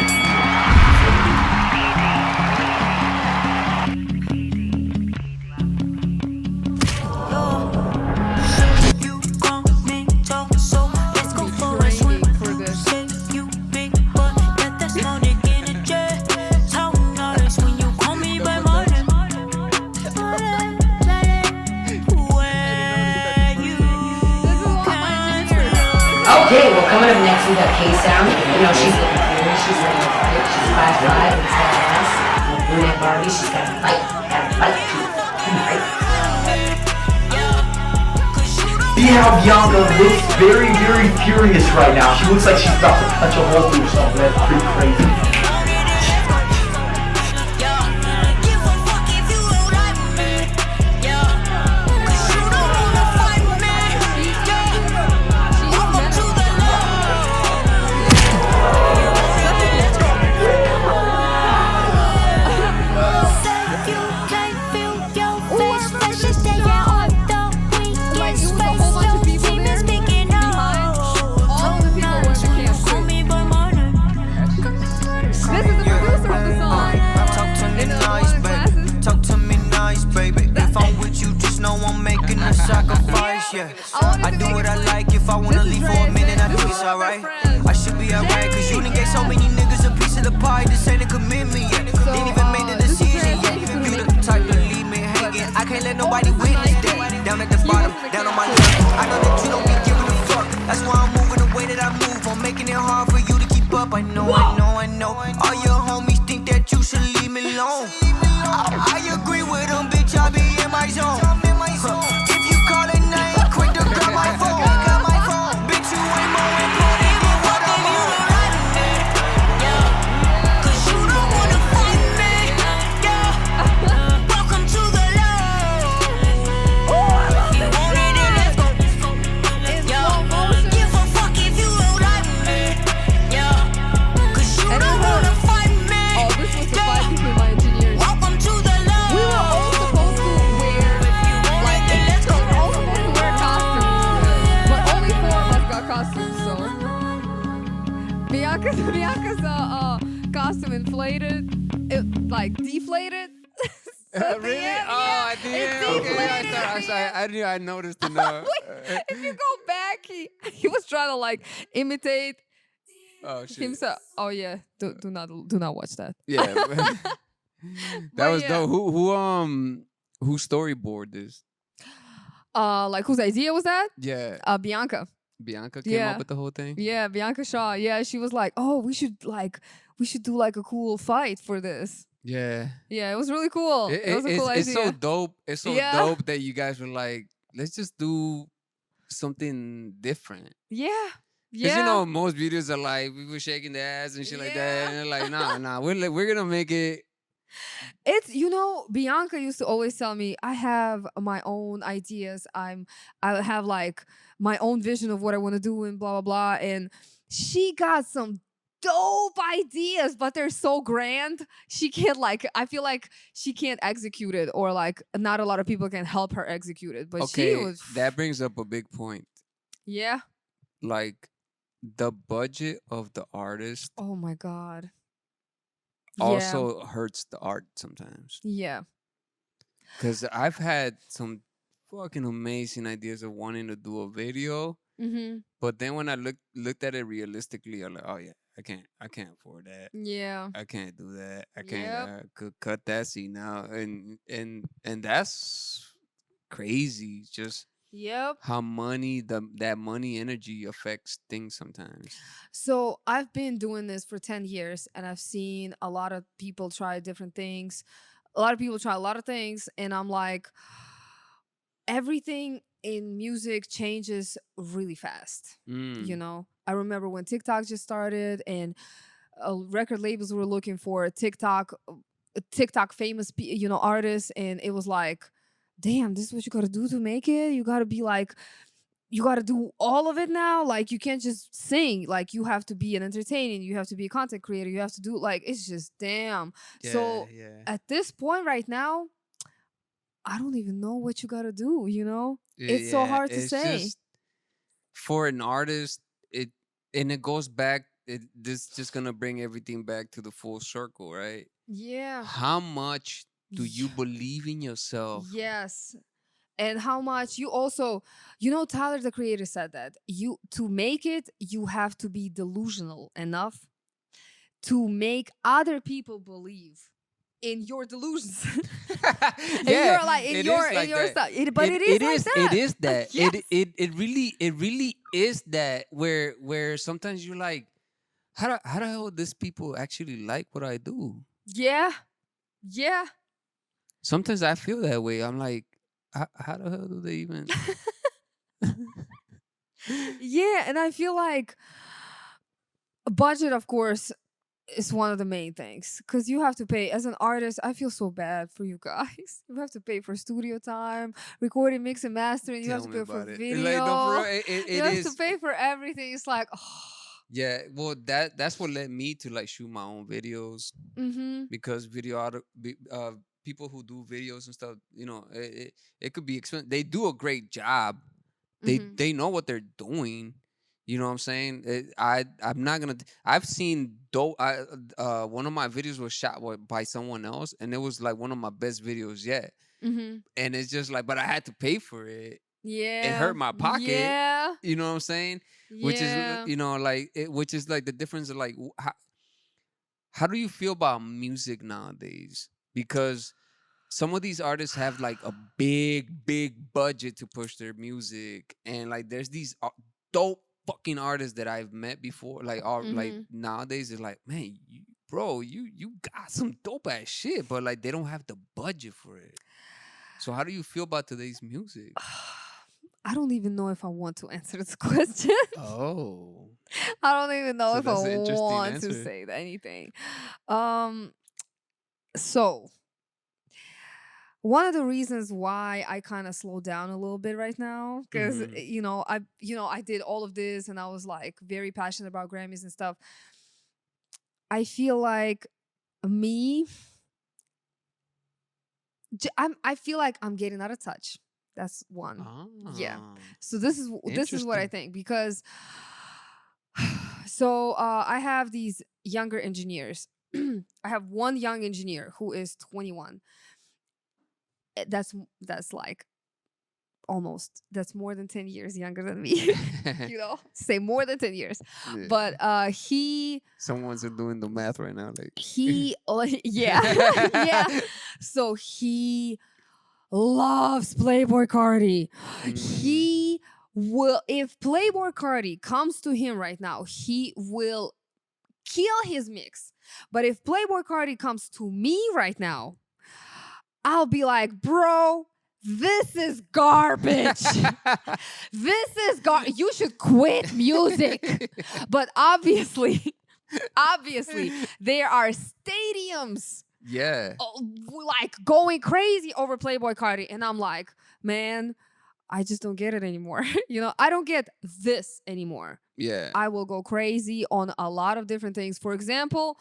Okay, well, coming up next we got KSOUND. You know, she's looking cool. She's ready to fight. She's 5'5" and badass. And brunette Barbie, she's got to fight. Got to fight. Right? See how Bianca looks very, very furious right now. She looks like she's about to punch a hole through herself. That's pretty crazy. Sacrifice, yeah. I do what I like. If I wanna leave for a minute, I think it's alright. I should be alright, cause you done gave so many niggas a piece of the pie. This ain't a commitment yet. Didn't even make the decision yet. You the type to leave me hanging. I can't let nobody witness that. Down at the bottom, down on my luck. I know that you don't be giving a fuck. That's why I'm moving the way that I move. I'm making it hard for you to keep up. I know. All your homies think that you should leave me alone. I agree with them, bitch. I be in my zone. If you call it name, quick to grab my phone. Bitch, you ain't more important than what I'm on. Cause you don't wanna fight me. Welcome to the love. If you want it, then let's go. Give a fuck if you don't like me. Cause you don't wanna fight me. Oh, this was the fight between my engineers. Welcome to the love. We were all supposed to wear, like, we were all supposed to wear costumes, but only 4 of us got costumes. So Bianca's costume inflated, it like deflated. So at the Really? end, Oh, yeah, I did. it's Okay, I knew I noticed enough. If you go back, he was trying to like imitate Oh shit. himself. Oh yeah, do not watch that. Yeah. That But was yeah. dope. Who storyboard this? Like whose idea was that? Yeah. Bianca. Bianca came Yeah. up with the whole thing. Yeah, Bianca Shaw. Yeah, she was like, "Oh, we should do like a cool fight for this." Yeah. Yeah, it was really cool. It was a cool it's idea. so dope. It's so Yeah. dope that you guys were like, let's just do something different. Yeah. Because Yeah. you know, most videos are like people shaking their ass and shit like that. And they're like, nah, we're gonna make it. It's Bianca used to always tell me I have my own ideas. I have like my own vision of what I want to do and blah blah blah. And she got some dope ideas, but they're so grand. She can't I feel like she can't execute it, or like not a lot of people can help her execute it. But Okay, she was that brings up a big point. yeah. Like the budget of the artist Oh my god. also hurts the art sometimes. Yeah. Because I've had some fucking amazing ideas of wanting to do a video, Mm-hmm. but then when I looked at it realistically, I'm like, oh yeah, I can't afford that. Yeah. I can't do that. I Yep. can't cut that scene out, and that's crazy. Just Yep. how that money energy affects things sometimes. So I've been doing this for 10 years, and I've seen a lot of people try different things. A lot of people try a lot of things, and I'm like, everything in music changes really fast. You know, I remember when TikTok just started, and record labels were looking for TikTok famous artists, and it was like, damn, this is what you gotta do to make it. You gotta be like you got to do all of it now. Like, you can't just sing. Like, you have to be an entertaining. You have to be a content creator. You have to do, like, it's just damn. Yeah, So yeah. at this point right now, I don't even know what you got to do, you know? It's so Yeah, hard to it's say. just for an artist, it goes back. This just gonna bring everything back to the full circle, right? Yeah. How much do you believe in yourself? Yes. And how much you also, you know, Tyler the Creator said that to make it, you have to be delusional enough to make other people believe in your delusions. Yeah, in it your is like that. stuff. But it is like that. It is that. Yes. It really is that where sometimes you're like, how the hell these people actually like what I do? Yeah. Yeah. Sometimes I feel that way. I'm like, how the hell do they even? Yeah. And I feel like budget, of course, is one of the main things, because you have to pay as an artist. I feel so bad for you guys. You have to pay for studio time, recording, mixing, mastering. You have Tell to me pay for about it. video. Like, no, for real, You it have is. to pay for everything. It's like, oh. Yeah, well, that's what led me to like shoot my own videos, Mm-hmm. because people who do videos and stuff, you know, it could be expensive. They do a great job. Mm-hmm. They know what they're doing. You know what I'm saying? I'm not gonna. I've seen dope. One of my videos was shot by someone else, and it was like one of my best videos yet. Mm-hmm. And it's just like, but I had to pay for it. Yeah. It hurt my pocket. Yeah. You know what I'm saying? Which is, Yeah. you know, like which is like the difference of like how do you feel about music nowadays? Because some of these artists have like a big budget to push their music, and like there's these dope fucking artists that I've met before, like like Mhm. nowadays it's like, man, bro, you got some dope ass shit, but like they don't have the budget for it. So how do you feel about today's music? I don't even know if I want to answer this question. Oh, I don't even know So if I that's an interesting want to answer. say anything. So one of the reasons why I kind of slowed down a little bit right now, because Mhm. I did all of this and I was like very passionate about Grammys and stuff. I feel like me, I feel like I'm getting out of touch. That's one. Yeah. Ah, So this is what I interesting. think, because so I have these younger engineers. I have one young engineer who is 21. That's like almost, that's more than 10 years younger than me. Say more than 10 years. Yeah. But he Someone's doing the math right now, like yeah. Yeah. So he loves Playboy Cardi. He will, if Playboy Cardi comes to him right now, he will kill his mix. But if Playboy Cardi comes to me right now, I'll be like, bro, this is garbage. This is you should quit music. But obviously, there are stadiums Yeah. like going crazy over Playboy Cardi, and I'm like, man, I just don't get it anymore. I don't get this anymore. Yeah. I will go crazy on a lot of different things. For example,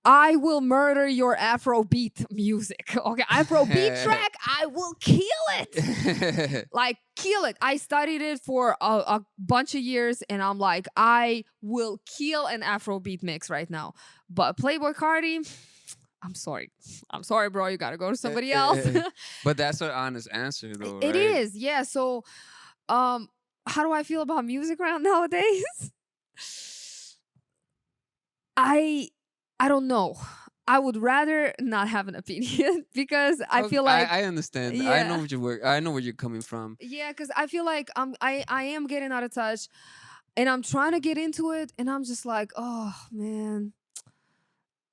I will murder your Afrobeat music. Okay, Afrobeat track, I will kill it. Like, kill it. I studied it for a bunch of years, and I'm like, I will kill an Afrobeat mix right now. But Playboy Cardi, I'm sorry, bro. You gotta go to somebody else. But that's an honest answer, though. It right? is, yeah. So, how do I feel about music around nowadays? I don't know. I would rather not have an opinion because I feel like I understand. Yeah. I know I know where you're coming from. Yeah, because I feel like I am getting out of touch, and I'm trying to get into it, and I'm just like, oh man,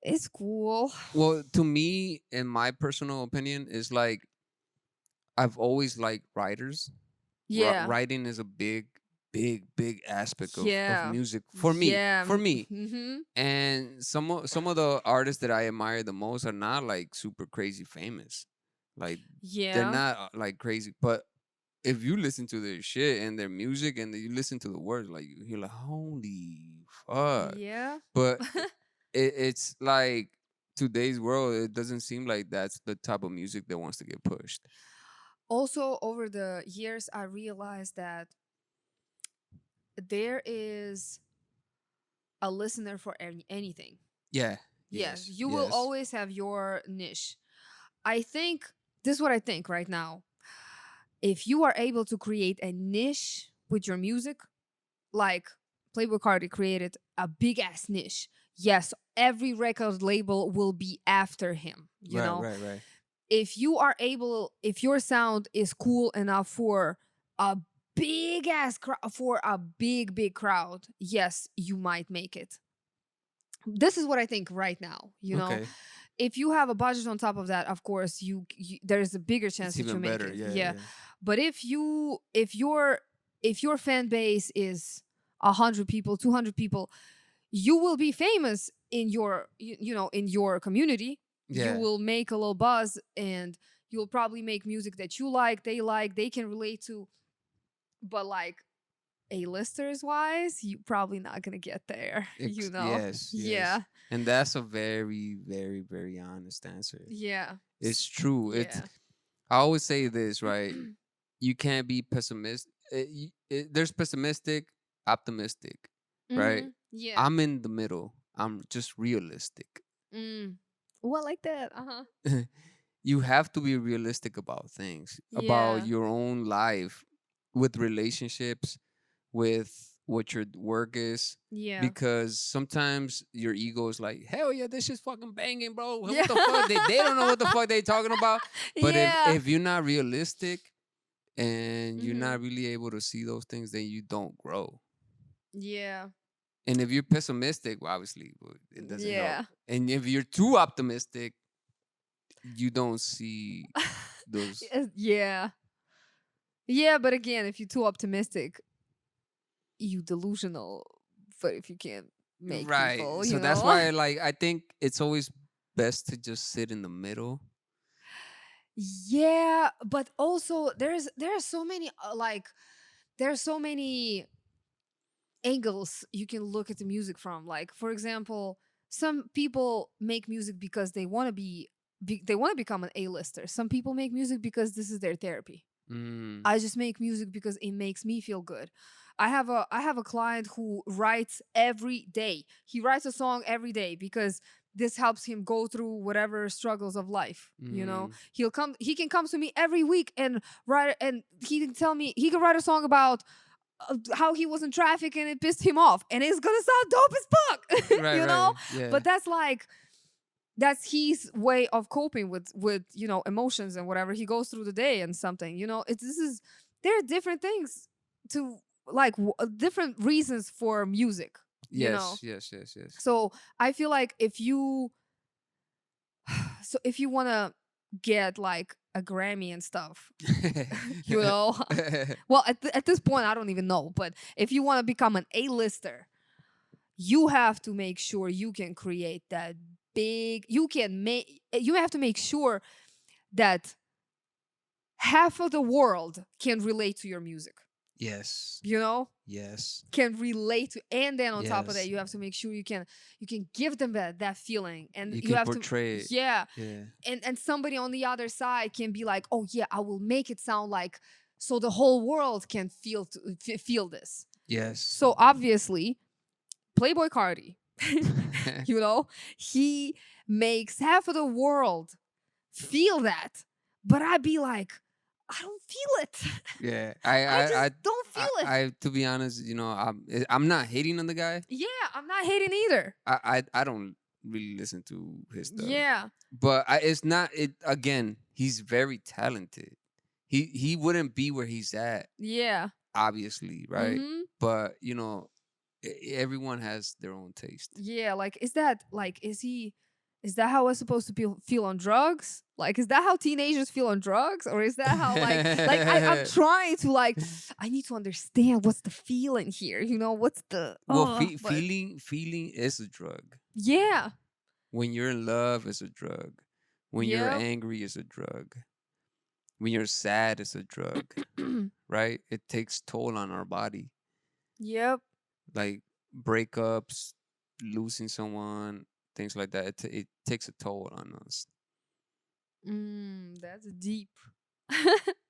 it's cool. Well, to me, in my personal opinion, is like I've always liked writers. Yeah. Writing is a big aspect of Yeah. music for me. Yeah. For me. Mm-hmm. And some of the artists that I admire the most are not like super crazy famous. Like Yeah. they're not like crazy, but if you listen to their shit and their music and you listen to the words, like you're like, holy fuck. Yeah. But it's like today's world, it doesn't seem like that's the type of music that wants to get pushed. Also, over the years, I realized that there is a listener for anything. Yeah. Yes, you will always have your niche. I think this is what I think right now. If you are able to create a niche with your music, like Playboi Carti created a big ass niche, yes, every record label will be after him. You know, Right. if you are able, if your sound is cool enough for a big ass for a big crowd, yes, you might make it. This is what I think right now. You know, Okay. if you have a budget on top of that, of course, you there's a bigger chance It's that you even make better. it. Yeah. But if your fan base is 100 people, 200 people, you will be famous in your you know in your community. Yeah. You will make a little buzz, and you'll probably make music that you like, they can relate to. But like A-listers wise, you probably not gonna get there. You know? Yes. Yeah. And that's a very, very honest answer. Yeah. It's true. Yeah. It's I always say this, right? You can't be pessimistic. There's pessimistic, optimistic, right? Mhm. Yeah. I'm in the middle. I'm just realistic. Well, like that. Uh-huh. You have to be realistic about things, Yeah. about your own life, with relationships, with what your work is. Yeah. Because sometimes your ego is like, hell yeah, this shit's fucking banging, bro. What Yeah. the fuck? They don't know what the fuck they talking about. But Yeah. if you're not realistic and you're Mhm. not really able to see those things, then you don't grow. Yeah. And if you're pessimistic, well, obviously it doesn't Yeah. help. And if you're too optimistic, you don't see those. Yeah. Yeah, but again, if you're too optimistic, you delusional. But if you can't make Right. people, So you that's know? why, like, I think it's always best to just sit in the middle. Yeah, but also there are so many there are so many angles you can look at the music from. Like, for example, some people make music because they want to they want to become an A-lister. Some people make music because this is their therapy. I just make music because it makes me feel good. I have a client who writes every day. He writes a song every day because this helps him go through whatever struggles of life. You know, he can come to me every week and write, and he can tell me he can write a song about how he was in traffic and it pissed him off, and it's gonna sound dope as fuck. Right, you know, yeah. but that's his way of coping with you know, emotions and whatever he goes through the day and something. You know, there are different things to like different reasons for music. You know? Yes. So I feel like if you want to get like a Grammy and stuff, you know, well, at this point, I don't even know. But if you want to become an A-lister, you have to make sure you can create that big. You have to make sure that half of the world can relate to your music. Yes. You know, Yes. can relate to, and then on top of that, Yes. you have to make sure you can give them that feeling, and You you can have portray to it. yeah. Yeah. And somebody on the other side can be like, oh yeah, I will make it sound like, so the whole world can feel this. Yes. So obviously, Playboi Carti, you know, he makes half of the world feel that, but I'd be like, I don't feel it. Yeah. I just don't feel it. I to be honest, you know, I'm not hating on the guy. Yeah, I'm not hating either. I don't really listen to his stuff. Yeah. But it's not it again. He's very talented. He wouldn't be where he's at, Yeah. obviously, right? Mhm. But you know, everyone has their own taste. Yeah, like is that how we're supposed to feel on drugs? Like, is that how teenagers feel on drugs? Or is that how I'm trying to I need to understand what's the feeling here, you know, what's the Well, but- feeling is a drug. Yeah. When you're in love, it's a drug. When you're Yeah. angry, it's a drug. when you're sad, it's a drug, right? It takes toll on our body, Yep. like breakups, losing someone, things like that. It takes a toll on us. That's deep.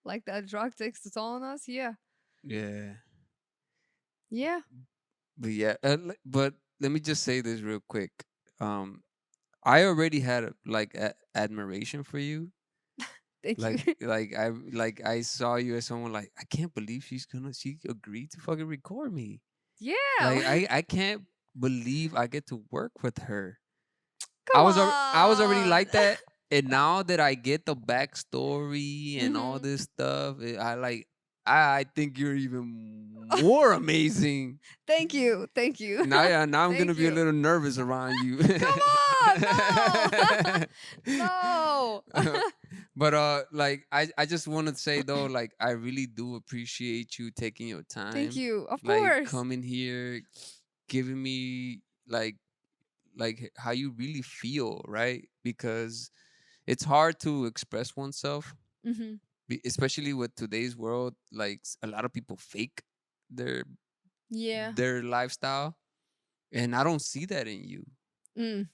Like that drug takes a toll on us. Yeah. Yeah. Yeah. But yeah, but let me just say this real quick. Um, I already had like admiration for you. Thank Like, you. I saw you as someone like I can't believe she agreed to fucking record me. Yeah. Like I can't believe I get to work with her. Come I was already on. like that, and now that I get the backstory and all Mhm. this stuff, I think you're even more amazing. Thank you. Thank you. Now I'm gonna Thank be a you. little nervous around you. Come on. No. No. But like I just want to say though, like I really do appreciate you taking your time. Thank you. Of Like course. coming here, giving me like how you really feel, right? Because it's hard to express oneself, Mm-hmm. especially with today's world. Like a lot of people fake their Yeah. their lifestyle, and I don't see that in you. Mm.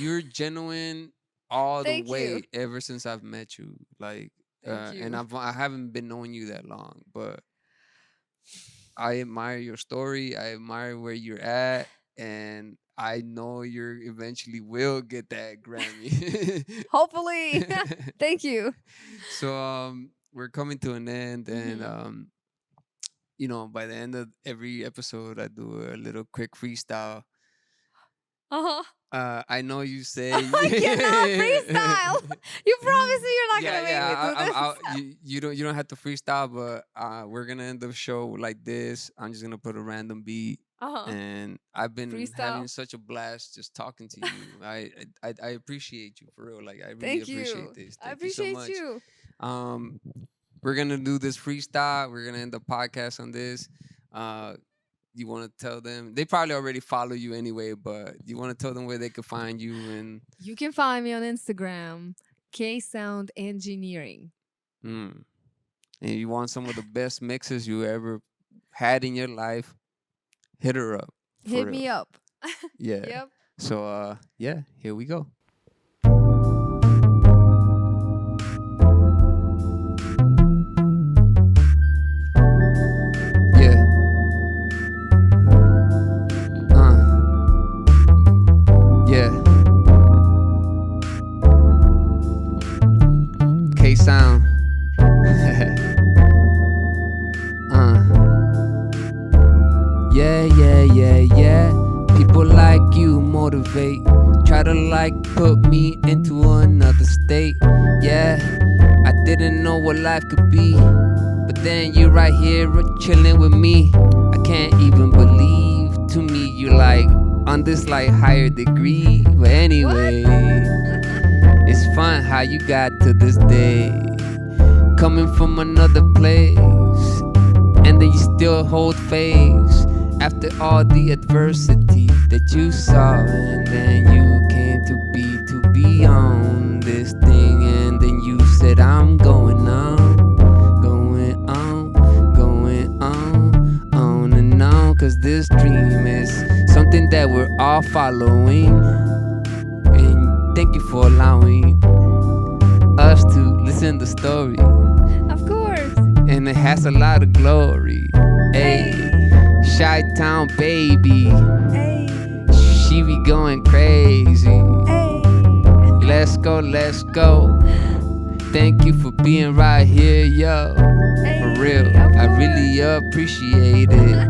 You're genuine all the Thank you. way ever since I've met you. Like, Thank and you. I haven't been knowing you that long, but I admire your story. I admire where you're at, and I know you eventually will get that Grammy. Hopefully. Thank you. So we're coming to an end, and Mhm. you know, by the end of every episode, I do a little quick freestyle. Uh-huh. I know you say I cannot freestyle. You promise me you're not yeah, gonna make yeah. me do this. You don't have to freestyle, but we're gonna end the show like this. I'm just gonna put a random beat, Uh-huh. and I've been having Freestyle. such a blast just talking to you. I appreciate you for real. Like I really Thank appreciate you. this. I Thank you so appreciate much. you. Um, we're gonna do this freestyle. We're gonna end the podcast on this. You want to tell them? They probably already follow you anyway, but you want to tell them where they could find you and. You can find me on Instagram, KSOUND Engineering. And you want some of the best mixes you ever had in your life, hit her up. For Hit real. me up. Yeah. Yep. So yeah, here we go. Yeah. Yeah. KSOUND. Yeah. People like you motivate. Try to like put me into another state. Yeah, I didn't know what life could be, but then you're right here chilling with me. I can't even believe. To me, you like on this like higher degree. But anyway, it's fun how you got to this day, coming from another place, and then you still hold face after all the adversity that you saw, and then you came to be on this thing, and then you said I'm going on and on, 'cause this dream is something that we're all following, and thank you for allowing us to listen to the story. Of course. And it has a lot of glory. Hey, Chi-Town baby, Hey. she be going crazy. Hey. Let's go. Thank you for being right here, yo. For real, I really appreciate it.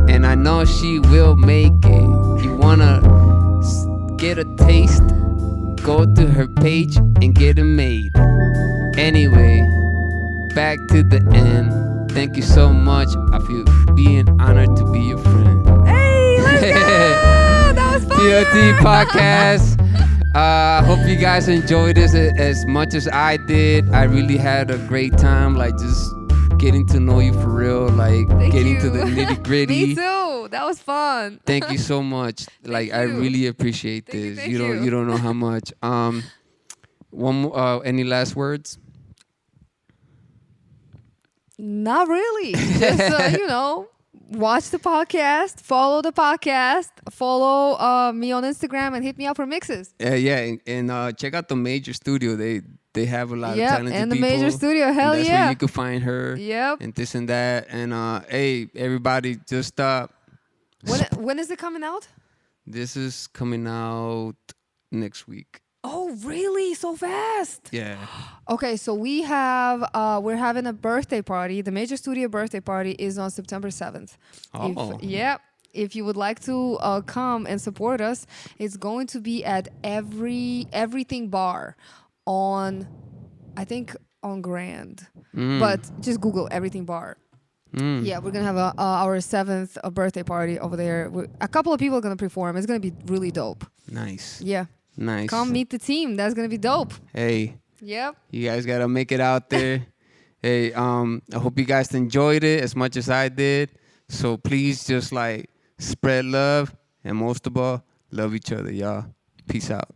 And I know she will make it. You wanna get a taste? Go to her page and get it made. Anyway, back to the end. Thank you so much. I feel being honored to be your friend. Hey, let's go! That was fun! P.O.T. podcast. Hope you guys enjoyed this as much as I did. I really had a great time, like just getting to know you for real, like getting to the nitty gritty. Me too. That was fun. Thank you so much. Like I you. really appreciate Thank you, this. thank You you. don't know how much. One more, any last words? Not really. Just watch the podcast, follow the podcast, follow me on Instagram, and hit me up for mixes. Yeah, and check out the Major Studio. They have a lot of Yep, talented and the people. Major Studio, hell and that's yeah. where you can find her. Yep. And this and that. And hey, everybody, just When is it coming out? this is coming out next week. Oh, really? So fast? Yeah. Okay, so we're having a birthday party. The Major Studio birthday party is on September 7th. Oh. If you would like to come and support us, it's going to be at Everything Bar on Grand. But just Google Everything Bar. Yeah, we're gonna have our 7th birthday party over there. A couple of people are gonna perform. It's gonna be really dope. Nice. Yeah. Nice. Come meet the team. That's gonna be dope. Hey, Yep. you guys gotta make it out there. Hey, I hope you guys enjoyed it as much as I did. So please just spread love, and most of all, love each other, y'all. Peace out.